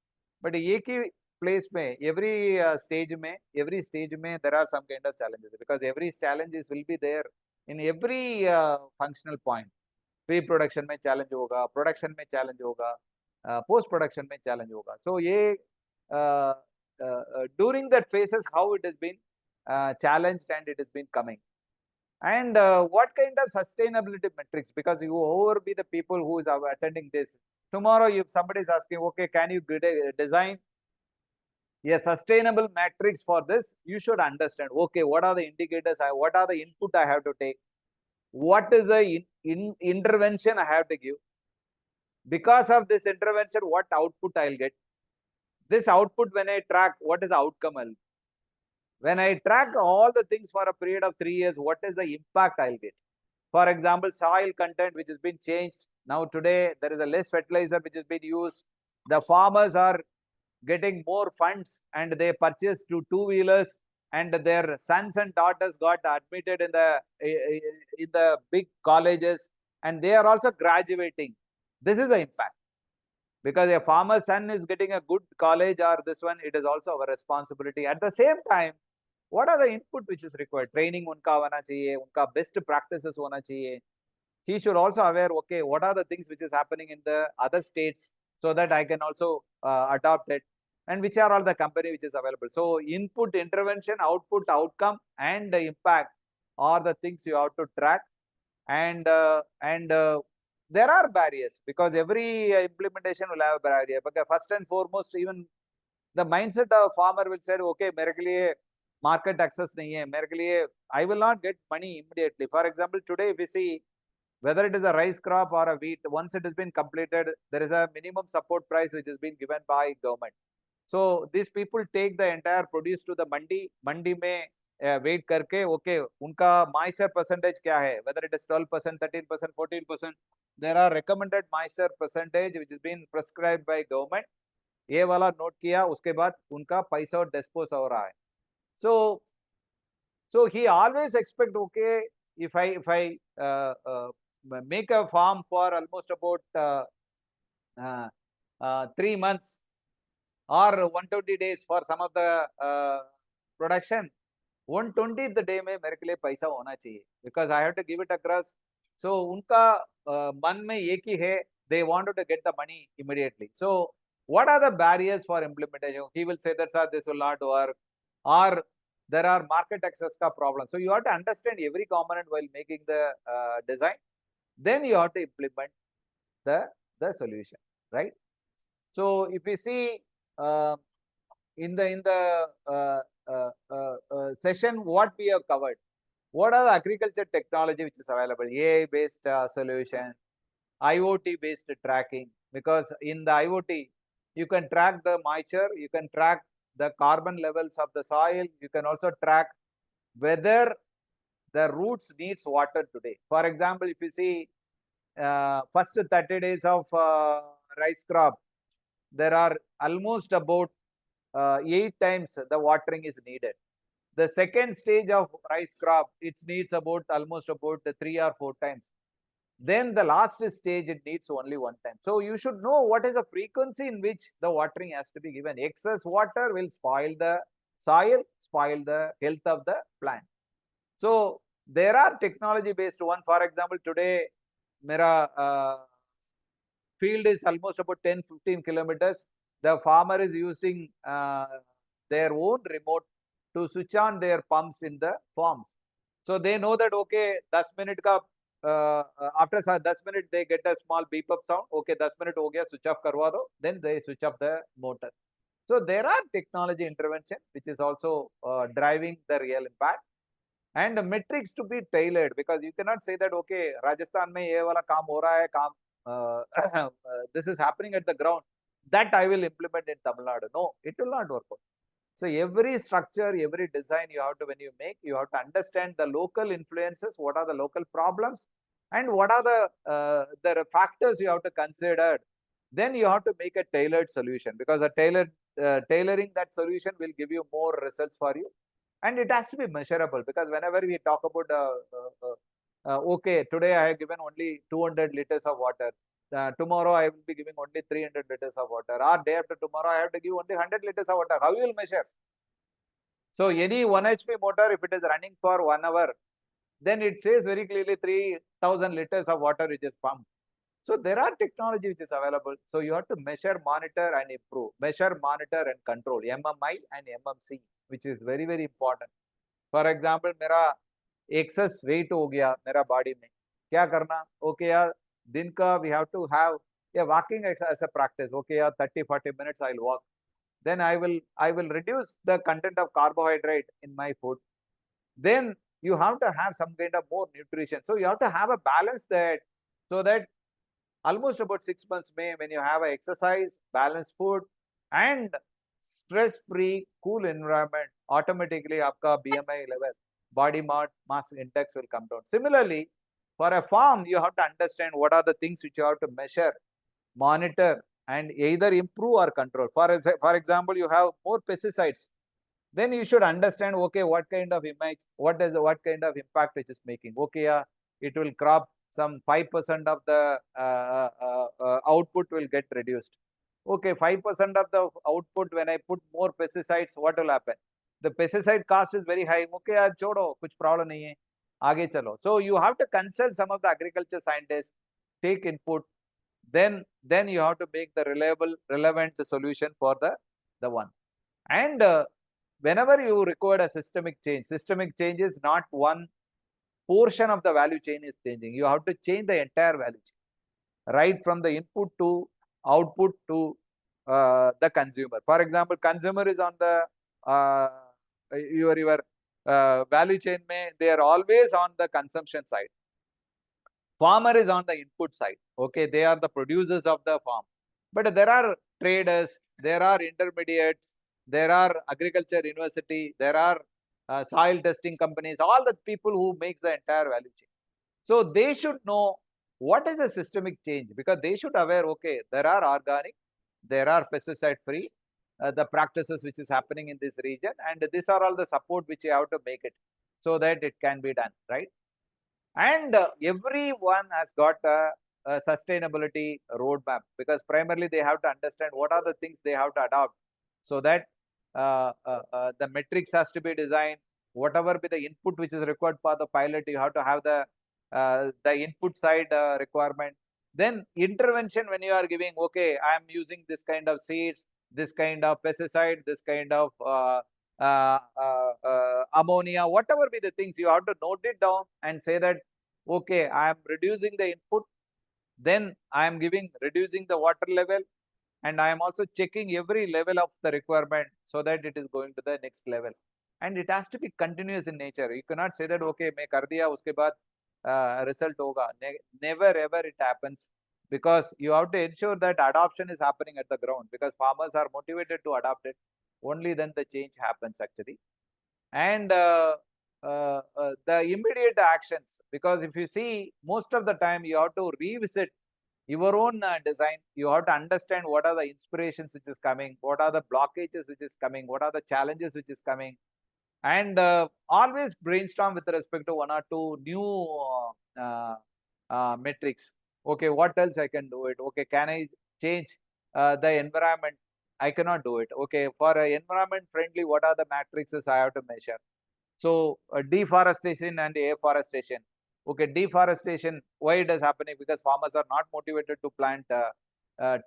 But every place mein, every stage mein, there are some kind of challenges, because every challenges will be there in every functional point. Pre-production mein challenge hoga, production mein challenge hoga, post-production mein challenge hoga. So during that phases, how it has been challenged and it has been coming. And what kind of sustainability metrics? Because you over be the people who is attending this. Tomorrow, if somebody is asking, okay, can you design a sustainable matrix for this? You should understand, okay, what are the indicators? What are the input I have to take? What is the intervention I have to give? Because of this intervention, what output I'll get? This output, when I track, what is the outcome I'll get? When I track all the things for a period of 3 years, what is the impact I'll get? For example, soil content which has been changed. Now today, there is a less fertilizer which has been used. The farmers are getting more funds and they purchased 2-wheelers, and their sons and daughters got admitted in the big colleges, and they are also graduating. This is the impact. because a farmer's son is getting a good college or this one, it is also our responsibility. At the same time, what are the input which is required? Training unka hona chahiye, unka best practices hona chahiye. He should also aware, okay, what are the things which is happening in the other states, so that I can also adopt it, and which are all the company which is available. So input, intervention, output, outcome, and the impact are the things you have to track. And there are barriers, because every implementation will have a barrier. But first and foremost, even the mindset of farmer will say, okay, मेरे के लिए market access नहीं है, मेरे के लिए I will not get money immediately. For example, today we see, whether it is a rice crop or a wheat, once it has been completed, there is a minimum support price which has been given by government. So these people take the entire produce to the mandi. Mandi में wait करके, okay, उनका moisture percentage क्या है? Whether it is 12%, 13%, 14%, there are recommended moisture percentage which is been prescribed by government. ये वाला note किया, उसके बाद उनका पैसा डिस्पोज हो रहा है. So he always expect, okay, if I make a farm for almost about 3 months or 120 days for some of the production, 120th day में मेरे के लिए पैसा होना चाहिए, because I have to give it across. So उनका मन में एक ही है, they wanted to get the money immediately. So what are the barriers for implementation? He will say that, sir, this will not work, or there are market access ka problem. So you have to understand every component while making the design. Then you have to implement the solution, right? So if we see in the session, what we have covered, what are the agriculture technology which is available? AI based solution, IoT based tracking, because in the IoT you can track the moisture, you can track the carbon levels of the soil, you can also track whether the roots needs water today. For example, if you see first 30 days of rice crop, there are almost about 8 times the watering is needed. The second stage of rice crop, it needs almost about 3 or 4 times. Then the last stage, it needs only 1 time. So you should know what is the frequency in which the watering has to be given. Excess water will spoil the soil, spoil the health of the plant. So there are technology based one. For example, today mera field is almost about 10-15 kilometers. The farmer is using their own remote to switch on their pumps in the farms. So they know that, okay, 10 minute ka after 10 minutes they get a small beep up sound. Okay, 10 minute ho gaya, switch off karwa do. Then they switch off the motor. So there are technology intervention which is also driving the real impact, and the metrics to be tailored, because you cannot say that, okay, Rajasthan mein ye wala kaam ho raha hai, kaam this is happening at the ground, that I will implement in Tamil Nadu. No, it will not work out. So every structure, every design you have to, when you make, you have to understand the local influences, what are the local problems, and what are the factors you have to consider. Then you have to make a tailored solution, because a tailoring that solution will give you more results for you. And it has to be measurable, because whenever we talk about, okay, today I have given only 200 liters of water. Tomorrow I will be giving only 300 liters of water, or day after tomorrow I have to give only 100 liters of water. How you will measure? So any 1 HP motor, if it is running for 1 hour, then it says very clearly 3000 liters of water which is pumped. So there are technology which is available. So you have to measure, monitor, and improve. Measure, monitor, and control. MMI and MMC, which is very, very important. For example, मेरा excess weight हो गया मेरा body में, क्या करना? Okay यार, दिन का we have to have a walking as a practice. Okay यार, 30-40 minutes I'll walk. Then I will reduce the content of carbohydrate in my food. Then you have to have some kind of more nutrition. So you have to have a balance that, so that almost about 6 months when you have a exercise, balanced food, and stress-free, cool environment, automatically aapka BMI level, body mass index will come down. Similarly, for a farm, you have to understand what are the things which you have to measure, monitor, and either improve or control. For example, you have more pesticides. Then you should understand, okay, what kind of image, what kind of impact it is making. Okay, it will crop some 5% of the output will get reduced. okay, 5% of the output, when I put more pesticides, what will happen? The pesticide cost is very high. Okay, yaar, chodo, kuch problem nahi hai. Aage chalo. So you have to consult some of the agriculture scientists, take input, then you have to make the relevant solution for the one. And whenever you require a systemic change is not one portion of the value chain is changing. You have to change the entire value chain, right from the input to output to the consumer. For example, consumer is on the your value chain, they are always on the consumption side. Farmer is on the input side. Okay, they are the producers of the farm. But there are traders, there are intermediates, there are agriculture university, there are soil testing companies, all the people who makes the entire value chain. So they should know what is a systemic change, because they should aware, okay, there are organic, there are pesticide free, the practices which is happening in this region, and these are all the support which you have to make it so that it can be done, right? And everyone has got a sustainability roadmap, because primarily they have to understand what are the things they have to adopt, so that the metrics has to be designed, whatever be the input which is required for the pilot, you have to have the input side requirement. Then intervention, when you are giving, okay, I am using this kind of seeds, this kind of pesticide, this kind of ammonia, whatever be the things, you have to note it down and say that, okay, I am reducing the input, then I am reducing the water level, and I am also checking every level of the requirement so that it is going to the next level. And it has to be continuous in nature. You cannot say that, okay, main kar diya, uske baad result hoga. Never ever it happens, because you have to ensure that adoption is happening at the ground, because farmers are motivated to adopt it. Only then the change happens actually. And the immediate actions, because if you see, most of the time you have to revisit your own design. You have to understand what are the inspirations which is coming, what are the blockages which is coming, what are the challenges which is coming, and always brainstorm with respect to one or two new metrics. Okay, what else I can do it? Okay, can I change the environment? I cannot do it. Okay, for environment friendly, what are the matrices I have to measure? So deforestation and afforestation. Okay, deforestation, why it is happening? Because farmers are not motivated to plant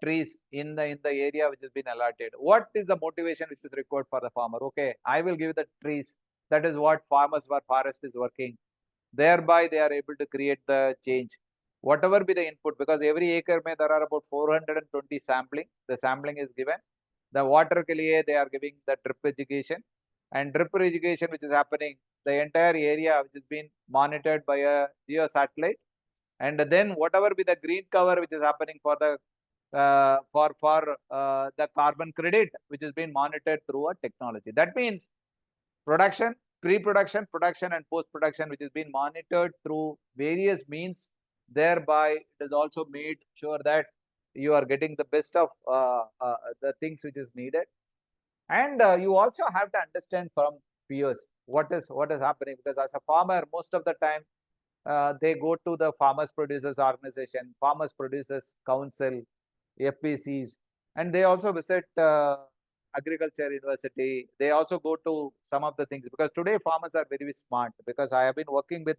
trees in the area which has been allotted. What is the motivation which is required for the farmer? Okay, I will give the trees. That is what farmers for forest is working. Thereby, they are able to create the change. Whatever be the input, because every acre there are about 420 sampling. The sampling is given. The water ke liye they are giving the drip irrigation, and drip irrigation which is happening, the entire area which is being monitored by a geo satellite, and then whatever be the green cover which is happening for the the carbon credit which is being monitored through a technology. That means production, pre-production, production, and post-production which is being monitored through various means. Thereby, it is also made sure that you are getting the best of the things which is needed. And you also have to understand from peers what is happening, because as a farmer, most of the time they go to the farmers producers organization, farmers producers council, FPCs, and they also visit agriculture university. They also go to some of the things, because today farmers are very smart, because I have been working with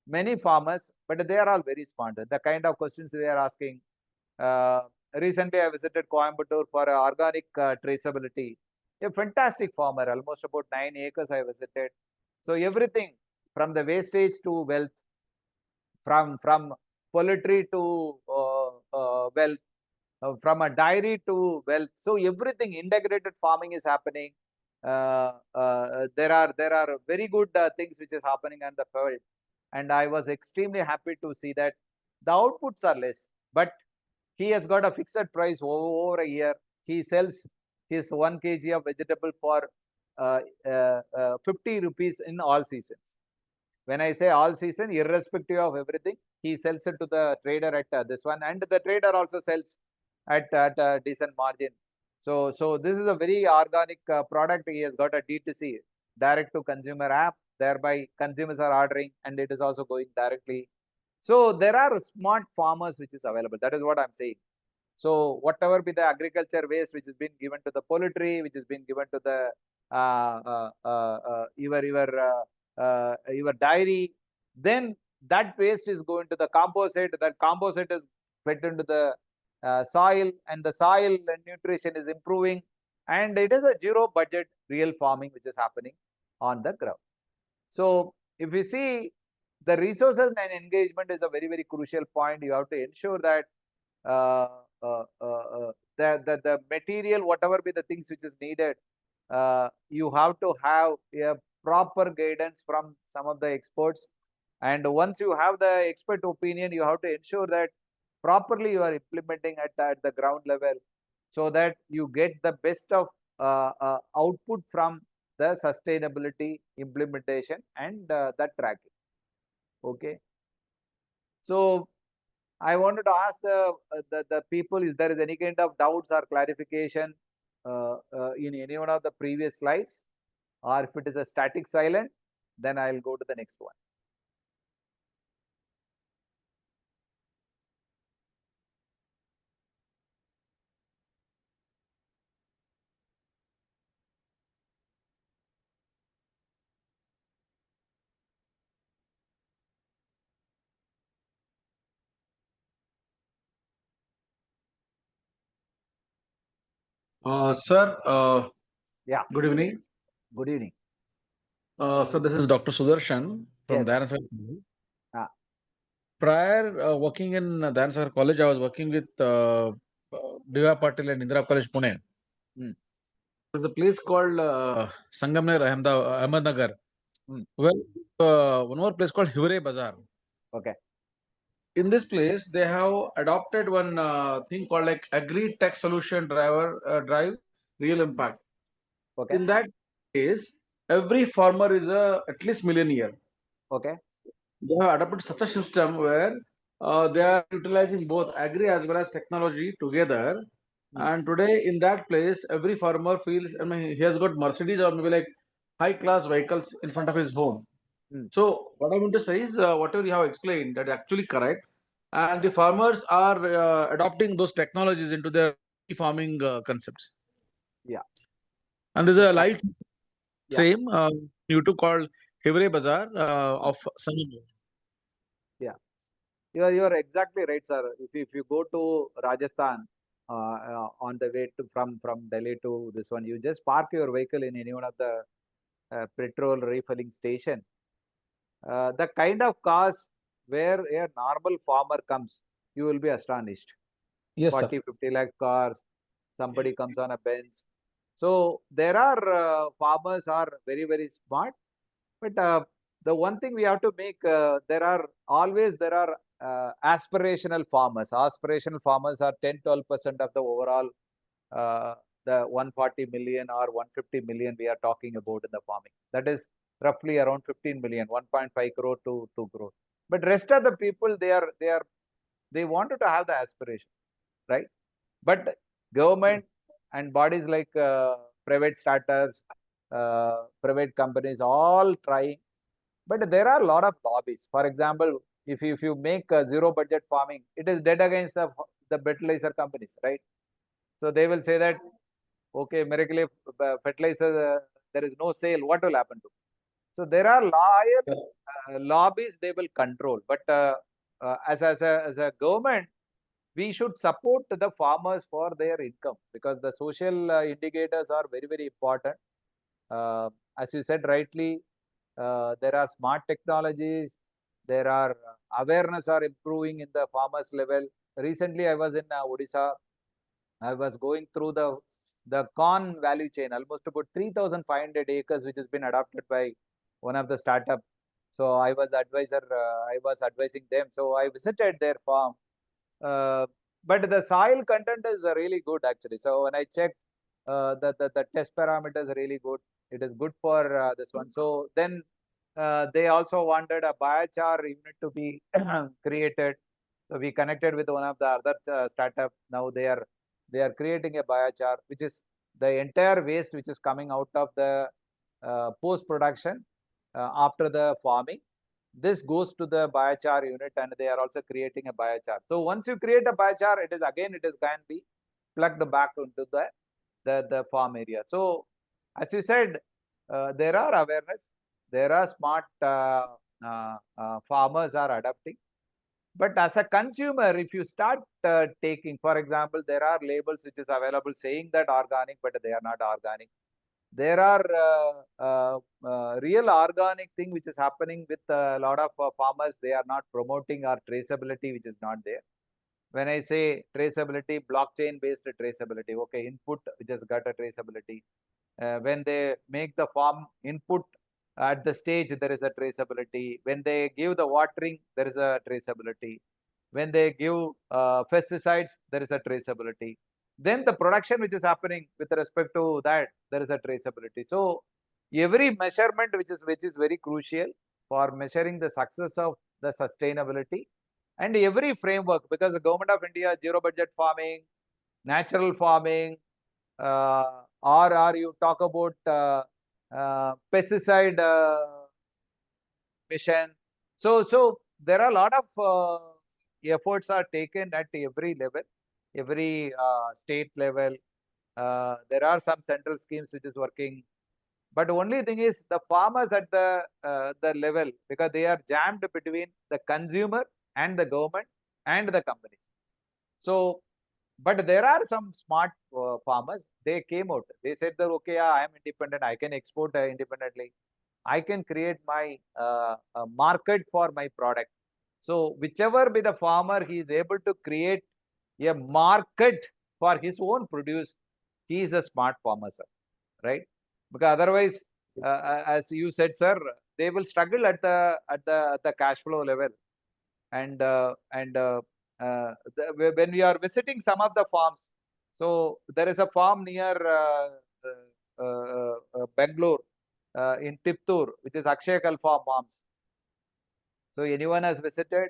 many farmers, but they are all very smart. The kind of questions they are asking. Recently, I visited Coimbatore for organic traceability. A fantastic farmer, almost about 9 acres I visited. So everything from the wastage to wealth, from poultry to wealth, from a dairy to wealth. So everything integrated farming is happening. There are very good things which is happening on the field, and I was extremely happy to see that the outputs are less, but he has got a fixed price over a year. He sells his 1 kg of vegetable for 50 rupees in all seasons. When I say all season, irrespective of everything, he sells it to the trader at this one, and the trader also sells at a decent margin. So this is a very organic product. He has got a D2C, direct to consumer app. Thereby, consumers are ordering, and it is also going directly. So there are smart farmers which is available. That is what I'm saying. So whatever be the agriculture waste which has been given to the poultry, which has been given to the your dairy, then that waste is going to the composite. That composite is fed into the soil, and the soil nutrition is improving, and it is a zero budget real farming which is happening on the ground. So if we see, the resources and engagement is a very, very crucial point. You have to ensure that uh, the material, whatever be the things which is needed, you have to have a proper guidance from some of the experts. And once you have the expert opinion, you have to ensure that properly you are implementing at the ground level, so that you get the best of output from the sustainability implementation and that tracking. Okay. So I wanted to ask the people, if there is any kind of doubts or clarification in any one of the previous slides, or if it is a static silent, then I'll go to the next one. Sir, Yeah. good evening. Good evening. So this is Dr. Sudarshan from Yes. Dhanasar. Ah. Prior working in Dhanasar College, I was working with Diva Patil and Indira College, Pune. Mm. There's a place called Sangamner, Ahmednagar. Mm. Well, one more place called Hivre Bazaar. Okay. In this place, they have adopted one thing called like Agri Tech Solution Drive Real Impact. Okay. In that case, every farmer is at least millionaire. Okay. They have adopted such a system where they are utilizing both agri as well as technology together. And today, in that place, every farmer feels, I mean, he has got Mercedes or maybe like high class vehicles in front of his home. So, what I want to say is, whatever you have explained, that is actually correct. And the farmers are adopting those technologies into their farming concepts. Yeah. And there's a light Yeah. same YouTube called Hivre Bazaar of Sangamner. Yeah. You are exactly right, sir. If you go to Rajasthan on the way to from Delhi to this one, you just park your vehicle in any one of the petrol refilling station. The kind of cars where a normal farmer comes, you will be astonished. Yes, 40, 50 lakh cars, somebody comes on a Benz. So there are farmers are very, very smart. But the one thing we have to make, there are aspirational farmers. Aspirational farmers are 10-12% of the overall, the 140 million or 150 million we are talking about in the farming. That is roughly around 15 million, 1.5 crore to 2 crore. But rest of the people, they wanted to have the aspiration, right? But government and bodies like private startups, private companies, all trying. But there are a lot of lobbies. For example, if you make zero budget farming, it is dead against the fertilizer companies, right? So they will say that, okay, miracle fertilizer, there is no sale. What will happen to? So there are lobbies they will control. But as a government, we should support the farmers for their income, because the social indicators are very, very important. As you said rightly, there are smart technologies, there are awareness are improving in the farmers level. Recently, I was in Odisha. I was going through the corn value chain, almost about 3,500 acres, which has been adopted by one of the startup. So I was advising them. So I visited their farm. But the soil content is really good actually. So when I checked, the test parameters are really good. It is good for this one. So then they also wanted a biochar unit to be created. So we connected with one of the other startup. Now they are creating a biochar, which is the entire waste which is coming out of the post production after the farming. This goes to the biochar unit, and they are also creating a biochar. So once you create a biochar, it is can be plugged back into the farm area. So as you said, there are awareness, there are smart farmers are adapting. But as a consumer, if you start taking, for example, there are labels which is available saying that organic, but they are not organic. There are real organic thing which is happening with a lot of farmers. They are not promoting our traceability, which is not there. When I say traceability, blockchain based traceability, okay, input which has got a traceability. When they make the farm input at the stage, there is a traceability. When they give the watering, there is a traceability. When they give pesticides, there is a traceability. Then the production which is happening with respect to that, there is a traceability. So every measurement which is very crucial for measuring the success of the sustainability, and every framework, because the government of India, zero budget farming, natural farming, or you talk about pesticide mission. So there are a lot of efforts are taken at every level, every state level. There are some central schemes which is working, but only thing is the farmers at the level, because they are jammed between the consumer and the government and the companies. So, but there are some smart farmers. They came out. They said that okay, yeah, I am independent. I can export independently. I can create my market for my product. So whichever be the farmer, he is able to create a market for his own produce. He is a smart farmer, sir, right? Because otherwise, as you said, sir, they will struggle at the cash flow level. And when we are visiting some of the farms, so there is a farm near Bangalore, in Tiptur, which is Akshay Kalpa farms. So anyone has visited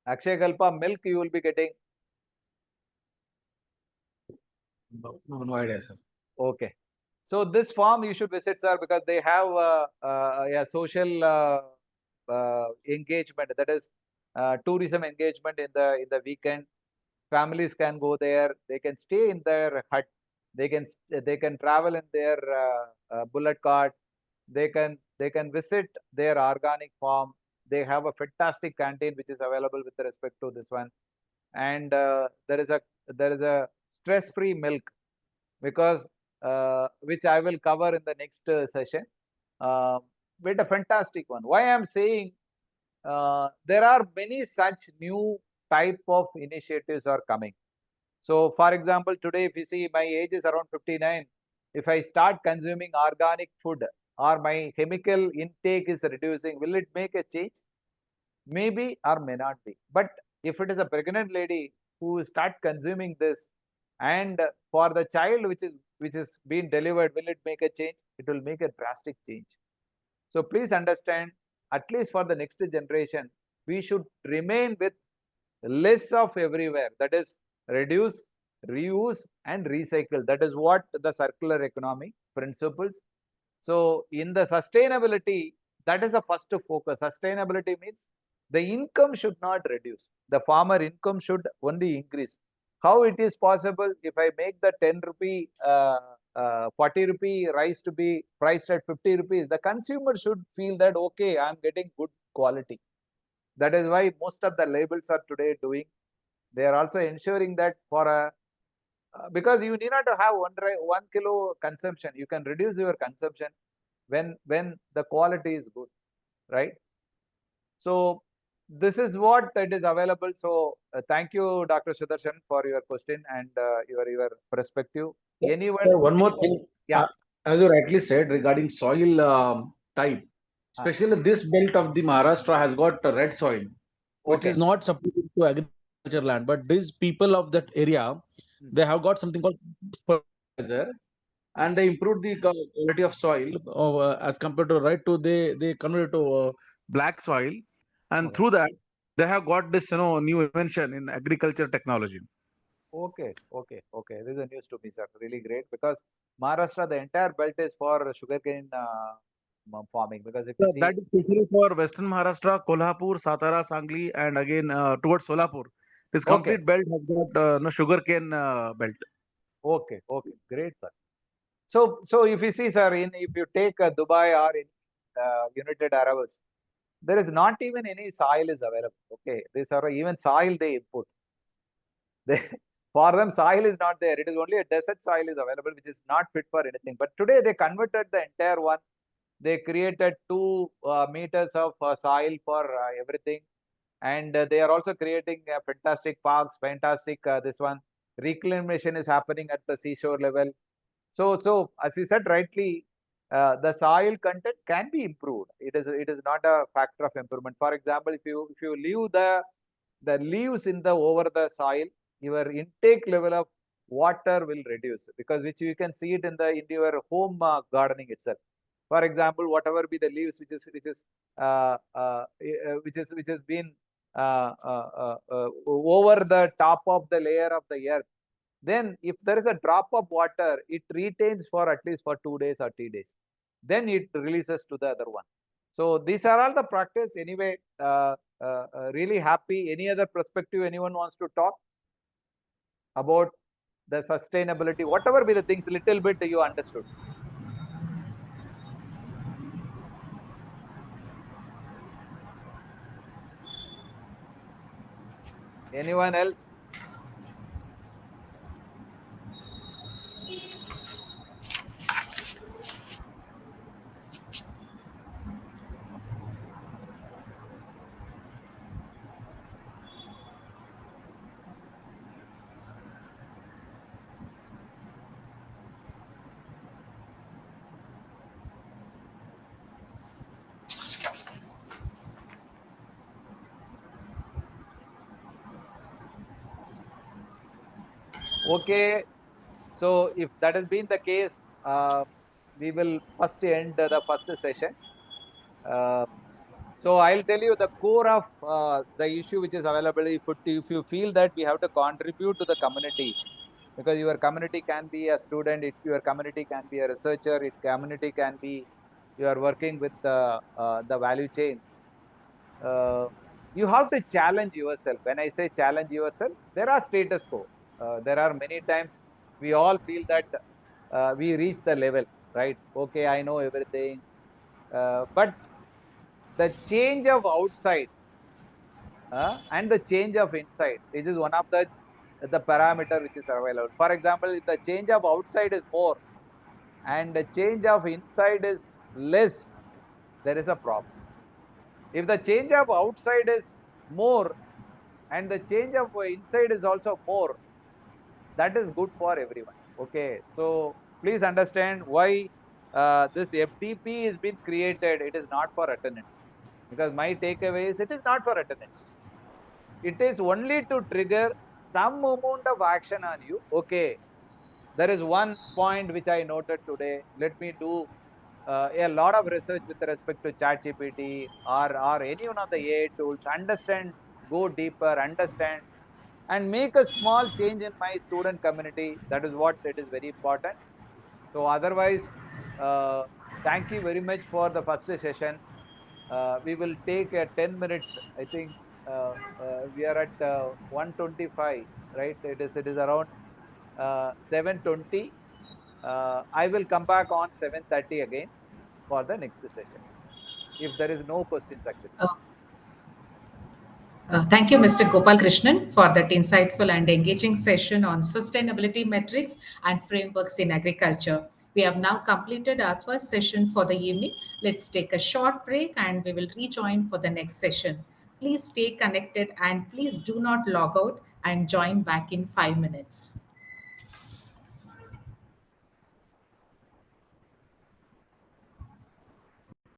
Akshay Kalpa milk, you will be getting. No idea, sir. Okay. So this farm you should visit, sir, because they have a social engagement, that is tourism engagement in the weekend. Families can go there. They can stay in their hut. They can travel in their bullet cart. They can visit their organic farm. They have a fantastic canteen which is available with respect to this one, and there is a stress-free milk, because which I will cover in the next session. With a fantastic one. Why I am saying there are many such new type of initiatives are coming. So, for example, today if you see my age is around 59, if I start consuming organic food or my chemical intake is reducing, will it make a change? Maybe or may not be. But if it is a pregnant lady who start consuming this, and for the child which is being delivered, will it make a change? It will make a drastic change. So please understand, at least for the next generation, we should remain with less of everywhere. That is, reduce, reuse, and recycle. That is what the circular economy principles. So in the sustainability, that is the first focus. Sustainability means the income should not reduce. The farmer income should only increase. How it is possible if I make the 10 rupee, 40 rupee rice to be priced at 50 rupees? The consumer should feel that, okay, I am getting good quality. That is why most of the labels are today doing. They are also ensuring that for a, because you need not to have 1 kilo consumption. You can reduce your consumption when the quality is good, right? So this is what it is available. So thank you, Dr. Sudarshan, for your question and your perspective. Anyone? Sir, one more thing. Yeah. As you rightly said regarding soil type, especially this belt of the Maharashtra has got a red soil, which Okay. is not supported to agriculture land. But these people of that area, they have got something called fertilizer, and they improved the quality of soil as compared to right to they converted to black soil, and Okay. through that they have got this new invention in agriculture technology. Okay. This is a news to me, sir. Really great, because Maharashtra, the entire belt is for sugarcane farming, because if you see, That is especially for Western Maharashtra, Kolhapur, Satara, Sangli, and again towards Solapur. This okay, complete belt has got no sugarcane belt. okay, great, sir. So if you see, sir, if you take Dubai or in United Arabs, there is not even any soil is available. Okay, these are even soil they input. They, for them, soil is not there. It is only a desert soil is available, which is not fit for anything. But today they converted the entire one. They created 2 meters of soil for everything, and they are also creating fantastic parks, fantastic this one reclamation is happening at the seashore level. So as you said rightly, the soil content can be improved. It is not a factor of improvement. For example, if you leave the leaves in the over the soil, your intake level of water will reduce, because which you can see it in your home gardening itself. For example, whatever be the leaves which has been over the top of the layer of the earth, then if there is a drop of water, it retains for at least for 2 days or 3 days, then it releases to the other one. So these are all the practice. Anyway, really happy. Any other perspective anyone wants to talk about the sustainability, whatever be the things, little bit you understood? Anyone else? Okay, so if that has been the case, we will first end the first session. So I'll tell you the core of the issue which is available. If you feel that we have to contribute to the community, because your community can be a student, your community can be a researcher, it community can be you are working with the value chain. You have to challenge yourself. When I say challenge yourself, there are status quo. There are many times we all feel that we reach the level, right? Okay, I know everything, but the change of outside and the change of inside, this is one of the parameter which is available. For example, if the change of outside is more and the change of inside is less, there is a problem. If the change of outside is more and the change of inside is also more, that is good for everyone. Okay, so please understand why this FDP is being created. It is not for attendance, because my takeaway is it is not for attendance. It is only to trigger some amount of action on you. Okay, there is one point which I noted today. Let me do a lot of research with respect to ChatGPT or any one of the AI tools. Understand, go deeper, understand, and make a small change in my student community. That is what it is very important. So otherwise, uh, thank you very much for the first session. We will take 10 minutes. I think we are at 125, right? It is around 7:20. I will come back on 7:30 again for the next session, if there is no questions actually. Uh, Thank you, Mr. Gopalakrishnan, for that insightful and engaging session on sustainability metrics and frameworks in agriculture. We have now completed our first session for the evening. Let's take a short break and we will rejoin for the next session. Please stay connected and please do not log out and join back in 5 minutes.